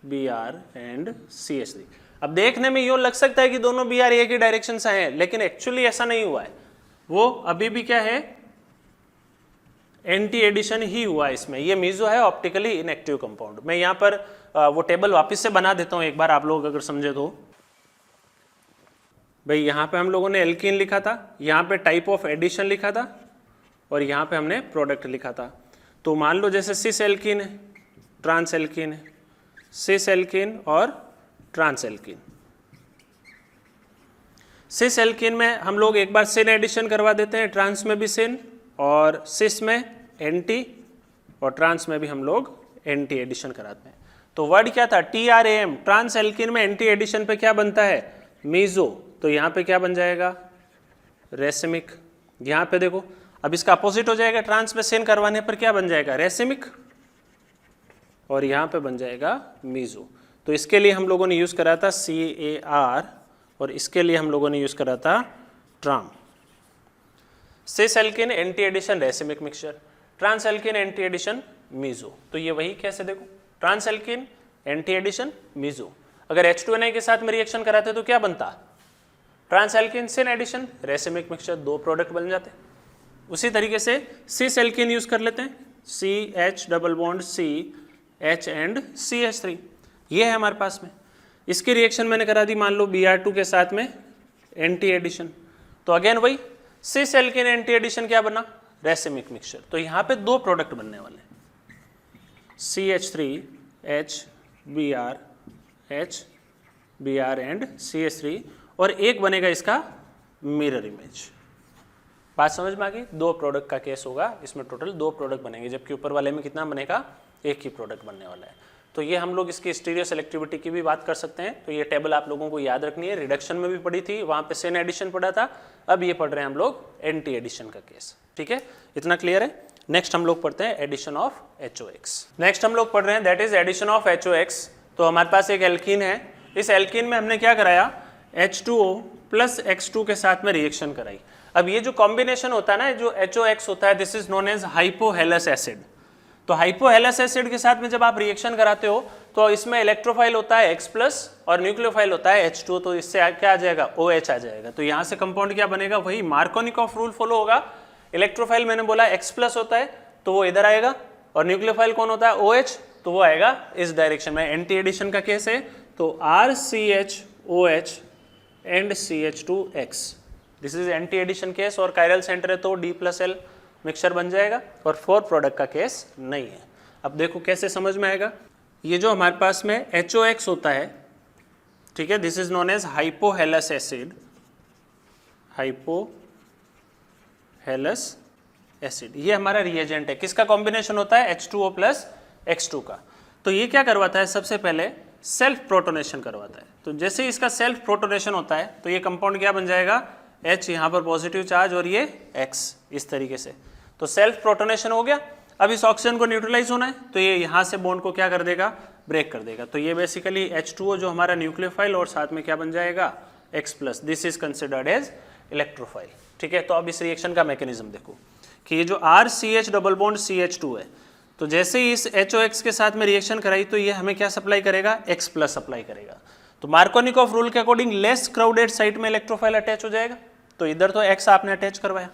Br एंड CH3। अब देखने में यूँ लग सकता है कि दोनों Br एक ही डायरेक्शन से हैं, लेकिन एक्चुअली ऐसा नहीं हुआ है, वो अभी भी क्या है, एंटी एडिशन ही हुआ है इसमें। ये मीजो है, ऑप्टिकली इनएक्टिव कंपाउंड। मैं यहाँ पर वो टेबल वापस से बना देता हूँ एक बार, आप लोग अगर समझे तो। भाई यहाँ पे हम लोगों ने एल्कीन लिखा था, यहाँ पे टाइप ऑफ एडिशन लिखा था और यहाँ पे हमने प्रोडक्ट लिखा था। तो मान लो जैसे सिस एल्कीन है, ट्रांस एल्कीन है, सिस एल्कीन और ट्रांस एल्कीन। सिस एल्कीन में हम लोग एक बार सिन एडिशन करवा देते हैं, ट्रांस में भी सिन और सिस में एंटी और ट्रांस में भी हम लोग एंटी एडिशन कराते हैं। तो वर्ड क्या था, TRAM, ट्रांस एल्कीन में एंटी एडिशन पे क्या बनता है, मीजो। तो यहाँ पे क्या बन जाएगा, रेसिमिक। यहाँ पे देखो अब इसका अपोजिट हो जाएगा, ट्रांस में सिन करवाने पर क्या बन जाएगा, रेसिमिक, और यहाँ पे बन जाएगा मीजो। तो इसके लिए हम लोगों ने यूज करा था CAR और इसके लिए हम लोगों ने यूज करा था ट्राम। Cis alkene anti addition racemic mixture, trans alkene anti addition meso. तो ये वही कैसे, देखो trans alkene anti addition meso. अगर H2Na के साथ में रिएक्शन कराते तो क्या बनता, trans alkene syn addition racemic mixture, 2 product बन जाते। उसी तरीके से सिस एल्कीन यूज कर लेते हैं, CH double bond C, H and CH3, ये है हमारे पास में। इसकी रिएक्शन मैंने करा दी मान लो Br2 के साथ में एंटी एडिशन, तो अगेन वही सिस एल्कीन एंटी एडिशन क्या बना, रेसिमिक मिक्सचर। तो यहाँ पे 2 प्रोडक्ट बनने वाले हैं, CH3H Br एंड CH3, और एक बनेगा इसका मिरर इमेज। बात समझ में आ गई, 2 प्रोडक्ट का केस होगा, इसमें टोटल 2 प्रोडक्ट बनेंगे, जबकि ऊपर वाले में कितना बनेगा, एक ही प्रोडक्ट बनने वाला है। तो ये हम लोग इसकी स्टीरियो सेलेक्टिविटी की भी बात कर सकते हैं। तो ये टेबल आप लोगों को याद रखनी है, रिडक्शन में भी पढ़ी थी, वहाँ पे सेन एडिशन पढ़ा था, अब ये पढ़ रहे हैं हम लोग एंटी एडिशन का केस। ठीक है, इतना क्लियर है। नेक्स्ट हम लोग पढ़ते हैं एडिशन ऑफ HOX। नेक्स्ट हम लोग पढ़ रहे हैं that is addition of HOX। तो हमारे पास एक एल्कीन है, इस एल्कीन में हमने क्या कराया, H2O प्लस X2 के साथ में रिएक्शन कराई। अब ये जो कॉम्बिनेशन होता है ना, जो HOX होता है, this is known as hypohalous acid. तो हाइपोहेलस एसिड के साथ में जब आप रिएक्शन कराते हो तो इसमें इलेक्ट्रोफाइल होता है X प्लस और न्यूक्लियोफाइल होता है H2, तो इससे क्या आ जाएगा, OH आ जाएगा। तो यहाँ से कंपाउंड क्या बनेगा, वही मार्कोनिकॉफ रूल फॉलो होगा। इलेक्ट्रोफाइल मैंने बोला X प्लस होता है तो वो इधर आएगा, और न्यूक्लियोफाइल कौन होता है, OH, तो वो आएगा इस डायरेक्शन में। एंटी एडिशन का केस है, तो RCHOH and CH2X, this is anti addition case, और कायरल सेंटर है तो D+L मिक्सचर बन जाएगा, और 4 प्रोडक्ट का केस नहीं है। अब देखो कैसे समझ में आएगा। ये जो हमारे पास में HOX होता है, ठीक है, this is known as hypohalous acid, hypohalous acid, ये हमारा रिएजेंट है। किसका कॉम्बिनेशन होता है, H2O प्लस X2 का। तो ये क्या करवाता है, सबसे पहले सेल्फ प्रोटोनेशन करवाता है। तो जैसे ही इसका सेल्फ प्रोटोनेशन होता है तो ये कंपाउंड क्या बन जाएगा, H यहाँ पर पॉजिटिव चार्ज और ये X, इस तरीके से। तो सेल्फ प्रोटोनेशन हो गया। अब इस ऑक्सीजन को न्यूट्रलाइज होना है तो ये यहाँ से बॉन्ड को क्या कर देगा, ब्रेक कर देगा। तो ये बेसिकली H2O जो हमारा न्यूक्लियोफाइल और साथ में क्या बन जाएगा, X plus, this is considered as electrophile. ठीक है, तो अब इस रिएक्शन का मैकेनिज्म देखो कि ये जो RCH डबल बॉन्ड CH2 है, तो जैसे ही इस HOX के साथ में रिएक्शन कराई तो ये हमें क्या सप्लाई करेगा, X प्लस सप्लाई करेगा। तो मार्कोनिकॉफ रूल के अकॉर्डिंग लेस क्राउडेड साइट में इलेक्ट्रोफाइल अटैच हो जाएगा। तो इधर तो X आपने अटैच करवाया,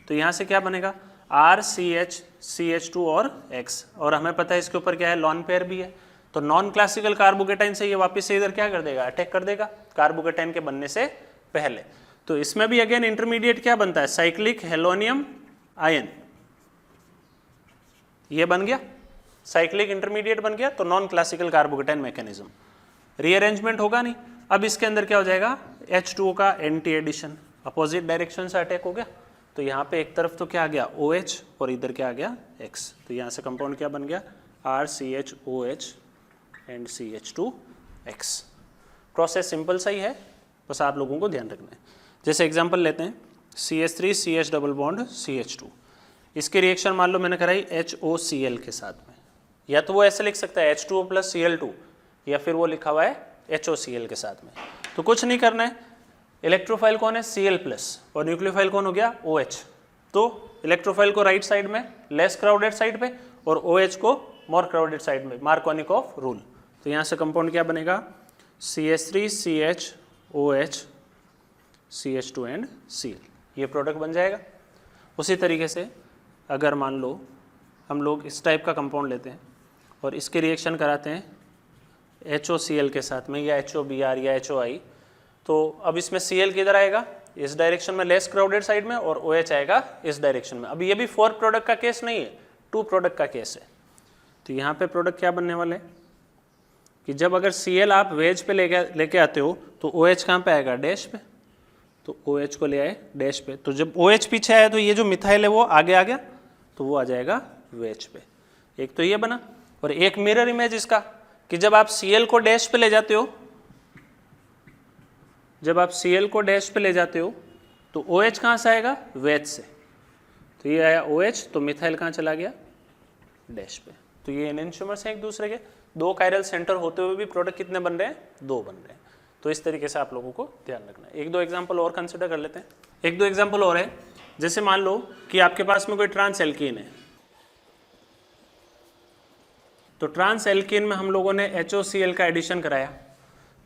तो यहाँ से क्या बनेगा, RCH CH2 और X, और हमें पता है इसके ऊपर क्या है, लॉन पेयर भी है। तो नॉन क्लासिकल कार्बोकेटाइन से ये वापस से इधर क्या कर देगा, अटैक कर देगा कार्बोकेटाइन के बनने से पहले। तो इसमें भी अगेन इंटरमीडिएट क्या बनता है, साइक्लिक हेलोनियम आयन, ये बन गया साइक्लिक इंटरमीडिएट बन गया। तो non classical carbocation mechanism, rearrangement होगा नहीं। अब इसके अंदर क्या हो जाएगा, H2O का एंटी एडिशन, अपोजिट डायरेक्शन से अटैक हो गया। तो यहाँ पे एक तरफ तो क्या आ गया, OH, और इधर क्या आ गया, X। तो यहाँ से कंपाउंड क्या बन गया, RCHOH and CH2X। Process simple सा ही है, बस आप लोगों को ध्यान रखना है। जैसे एग्जांपल लेते हैं, CH3 CH double bond CH2, इसकी रिएक्शन मान लो मैंने कराई HOCl के साथ में, या तो वो ऐसे लिख सकता है H2O प्लस Cl2, या फिर वो लिखा हुआ है HOCl के साथ में। तो कुछ नहीं करना है, इलेक्ट्रोफाइल कौन है, Cl प्लस, और न्यूक्लियोफाइल कौन हो गया, OH। तो इलेक्ट्रोफाइल को राइट साइड में लेस क्राउडेड साइड पे, और OH को मोर क्राउडेड साइड में, मार्कोनिकॉफ रूल। तो यहाँ से कंपाउंड क्या बनेगा, CH3 CHOH CH2 and Cl, ये प्रोडक्ट बन जाएगा। उसी तरीके से अगर मान लो हम लोग इस टाइप का कंपाउंड लेते हैं और इसके रिएक्शन कराते हैं HOCl के साथ में, या HOBr या HOI, तो अब इसमें Cl किधर आएगा, इस डायरेक्शन में लेस क्राउडेड साइड में, और OH आएगा इस डायरेक्शन में। अब ये भी 4 प्रोडक्ट का केस नहीं है, 2 प्रोडक्ट का केस है। तो यहाँ पे प्रोडक्ट क्या बनने वाले हैं कि जब अगर Cl आप वेज पे लेके आते हो तो OH कहाँ पे आएगा, डैश पे। तो OH को ले आए डैश पे, तो जब OH पीछे आया तो ये जो मिथाइल है वो आगे आ गया, तो वो आ जाएगा वेज पे। एक तो ये बना, और एक मिरर इमेज इसका कि जब आप Cl को डैश पे ले जाते हो, जब आप Cl को डैश पे ले जाते हो तो OH कहाँ से आएगा, वेज से। तो ये आया OH, तो मिथाइल कहाँ चला गया, डैश पे। तो ये एनेंटियोमर्स हैं एक दूसरे के, 2 कायरल सेंटर होते हुए भी प्रोडक्ट कितने बन रहे हैं, 2 बन रहे हैं। तो इस तरीके से आप लोगों को ध्यान रखना है। 1-2 एग्जाम्पल और कंसिडर कर लेते हैं। 1-2 एग्जाम्पल और है, जैसे मान लो कि आपके पास में कोई ट्रांस एल्कीन है, तो ट्रांस एल्कीन में हम लोगों ने HOCl का एडिशन कराया,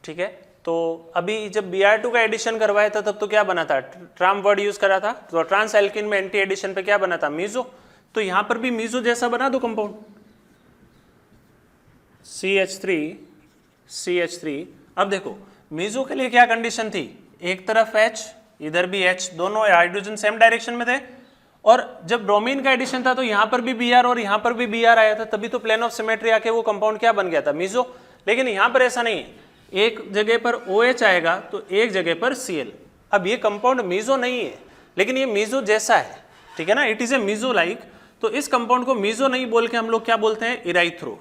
ठीक है। तो अभी जब Br2 का एडिशन करवाया था तब तो क्या बना था, ट्राम वर्ड यूज करा था। तो ट्रांस एल्कीन में एंटी एडिशन पे क्या बना था, मीजो। तो यहां पर भी मीजो जैसा बना दो कंपाउंड, CH3। अब देखो मीजो के लिए क्या कंडीशन थी, एक तरफ H, इधर भी H, दोनों हाइड्रोजन सेम डायरेक्शन में थे। और जब ब्रोमीन का एडिशन था तो यहाँ पर भी Br और यहाँ पर भी Br आया था, तभी तो प्लेन ऑफ सिमेट्री आके वो कंपाउंड क्या बन गया था, मीजो। लेकिन यहाँ पर ऐसा नहीं है, एक जगह पर OH आएगा तो एक जगह पर Cl। अब ये कंपाउंड मीजो नहीं है, लेकिन ये मीजो जैसा है, ठीक है ना, it is a meso like. तो इस कंपाउंड को मीजो नहीं बोल के हम लोग क्या बोलते हैं, इराइथ्रो।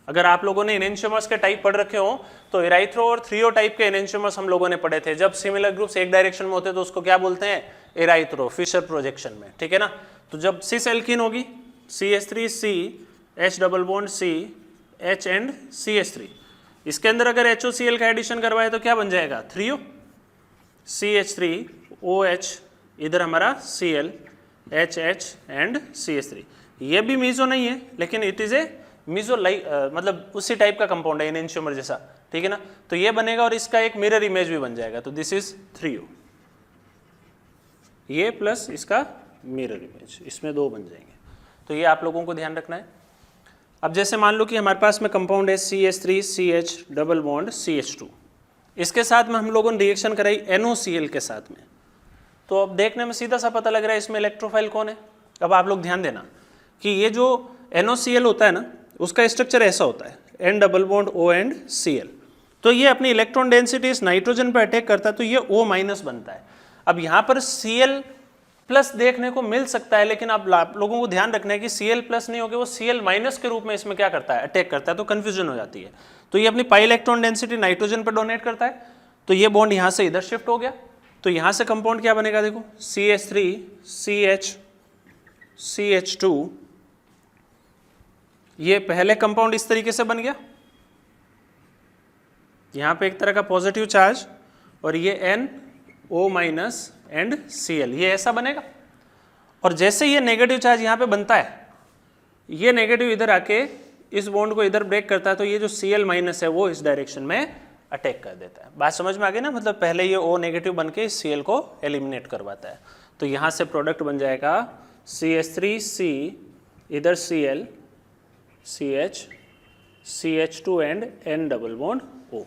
अगर आप लोगों ने एनेंशियोमर्स के टाइप पढ़ रखे हो तो एराइथ्रो और थ्रियो टाइप के एनेंशियोमर्स हम लोगों ने पढ़े थे। जब सिमिलर ग्रुप्स एक डायरेक्शन में होते तो उसको क्या बोलते हैं, एराइथ्रो, फिशर प्रोजेक्शन में, ठीक है ना। तो जब सिस एल्कीन होगी CH3C H double bond C H and CH3, इसके अंदर अगर HOCl का एडिशन करवाए तो क्या बन जाएगा, थ्रियो, CH3OH, इधर हमारा Cl HH एंड CH3। ये भी मीजो नहीं है लेकिन it is a meso like, मतलब उसी टाइप का कंपाउंड है एनेंशियोमर जैसा, ठीक है ना। तो ये बनेगा और इसका एक मिरर इमेज भी बन जाएगा। तो दिस इज थ्रियो, ये प्लस इसका मिरर इमेज, इसमें दो बन जाएंगे। तो ये आप लोगों को ध्यान रखना है। अब जैसे मान लो कि हमारे पास में कंपाउंड है CH3CH डबल बॉन्ड CH2, इसके साथ में हम लोगों ने रिएक्शन कराई NOCl के साथ में। तो अब देखने में सीधा सा पता लग रहा है इसमें इलेक्ट्रोफाइल कौन है। अब आप लोग ध्यान देना कि ये जो NOCl होता है ना, उसका स्ट्रक्चर ऐसा होता है N double bond O and Cl। तो ये अपनी इलेक्ट्रॉन डेंसिटी इस नाइट्रोजन पर अटैक करता है तो ये O माइनस बनता है। अब यहाँ पर Cl प्लस देखने को मिल सकता है, लेकिन आप लोगों को ध्यान रखना है कि Cl प्लस नहीं होगा, वो Cl माइनस के रूप में इसमें क्या करता है, अटैक करता है, तो कंफ्यूजन हो जाती है। तो ये अपनी पाई इलेक्ट्रॉन डेंसिटी नाइट्रोजन पर डोनेट करता है, तो ये बॉन्ड यहाँ से इधर शिफ्ट हो गया। तो यहाँ से कंपाउंड क्या बनेगा, देखो CH3CH CH2, ये पहले कंपाउंड इस तरीके से बन गया, यहाँ पे एक तरह का पॉजिटिव चार्ज, और ये NO माइनस एंड Cl, ये ऐसा बनेगा। और जैसे ये नेगेटिव चार्ज यहाँ पे बनता है, ये नेगेटिव इधर आके इस बॉन्ड को इधर ब्रेक करता है, तो ये जो Cl माइनस है वो इस डायरेक्शन में अटैक कर देता है। बात समझ में आ गई ना, मतलब पहले ये O नेगेटिव बन के इस Cl को एलिमिनेट करवाता है। तो यहाँ से प्रोडक्ट बन जाएगा CH3C, इधर Cl CH CH2 and N double bond O,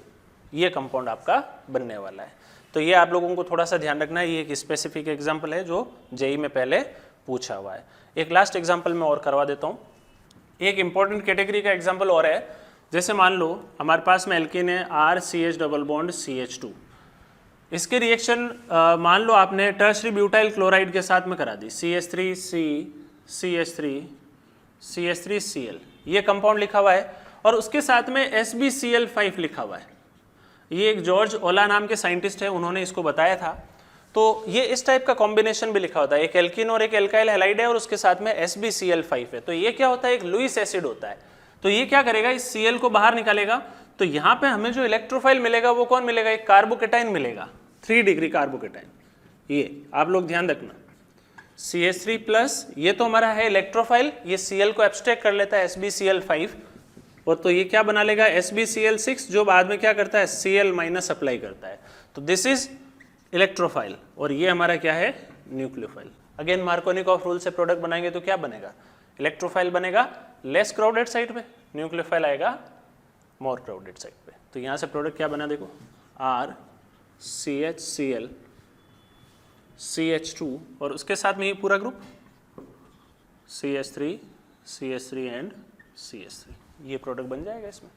ये कंपाउंड आपका बनने वाला है। तो ये आप लोगों को थोड़ा सा ध्यान रखना है, ये एक स्पेसिफिक एग्जाम्पल है जो जेई में पहले पूछा हुआ है। एक लास्ट एग्जाम्पल मैं और करवा देता हूँ। एक इंपॉर्टेंट कैटेगरी का एग्जाम्पल और है, जैसे मान लो हमारे पास में एल्कीन है RCH डबल बॉन्ड CH2, इसके रिएक्शन मान लो आपने टर्शरी ब्यूटाइल क्लोराइड के साथ में करा दी, CH3C CH3 CH3Cl, ये कंपाउंड लिखा हुआ है, और उसके साथ में SbCl5 लिखा हुआ है। ये एक जॉर्ज ओला नाम के साइंटिस्ट है, उन्होंने इसको बताया था। तो ये इस टाइप का कॉम्बिनेशन भी लिखा होता है, एक एल्कीन और एक एल्काइल हैलाइड है और उसके साथ में SbCl5 है। तो ये क्या होता है, एक लुईस एसिड होता है। तो ये क्या करेगा, इस Cl को बाहर निकालेगा, तो यहाँ पे हमें जो इलेक्ट्रोफाइल मिलेगा वो कौन मिलेगा, एक कार्बोकेटाइन मिलेगा, 3 डिग्री कार्बोकेटाइन। ये आप लोग ध्यान रखना, CH3 प्लस, ये तो हमारा है इलेक्ट्रोफाइल, ये Cl को एब्स्ट्रैक्ट कर लेता है SbCl5, और तो ये क्या बना लेगा SbCl6, जो बाद में क्या करता है Cl माइनस अप्लाई करता है। तो दिस इज इलेक्ट्रोफाइल, और ये हमारा क्या है, न्यूक्लियोफाइल। अगेन मार्कोनिकॉफ रूल से प्रोडक्ट बनाएंगे तो क्या बनेगा, इलेक्ट्रोफाइल बनेगा लेस क्राउडेड साइड पे, न्यूक्लियोफाइल आएगा मोर क्राउडेड साइड पे। तो यहाँ से प्रोडक्ट क्या बना, देखो RCHCl CH2, और उसके साथ में ये पूरा ग्रुप CH3 एंड CH3, ये प्रोडक्ट बन जाएगा इसमें।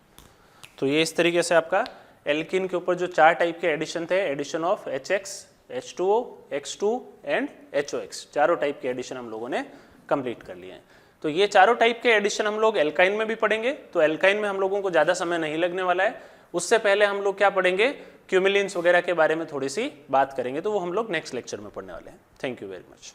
तो ये इस तरीके से आपका एल्कीन के ऊपर जो 4 टाइप के एडिशन थे, addition of HX, H2O, X2 and HOX, चारों टाइप के एडिशन हम लोगों ने कंप्लीट कर लिए हैं। तो ये चारों टाइप के एडिशन हम लोग एल्काइन में भी पढ़ेंगे। तो एल्काइन में हम लोगों को ज़्यादा समय नहीं लगने वाला है, उससे पहले हम लोग क्या पढ़ेंगे, क्यूमिलिन्स वगैरह के बारे में थोड़ी सी बात करेंगे, तो वो हम लोग नेक्स्ट लेक्चर में पढ़ने वाले हैं। Thank you very much.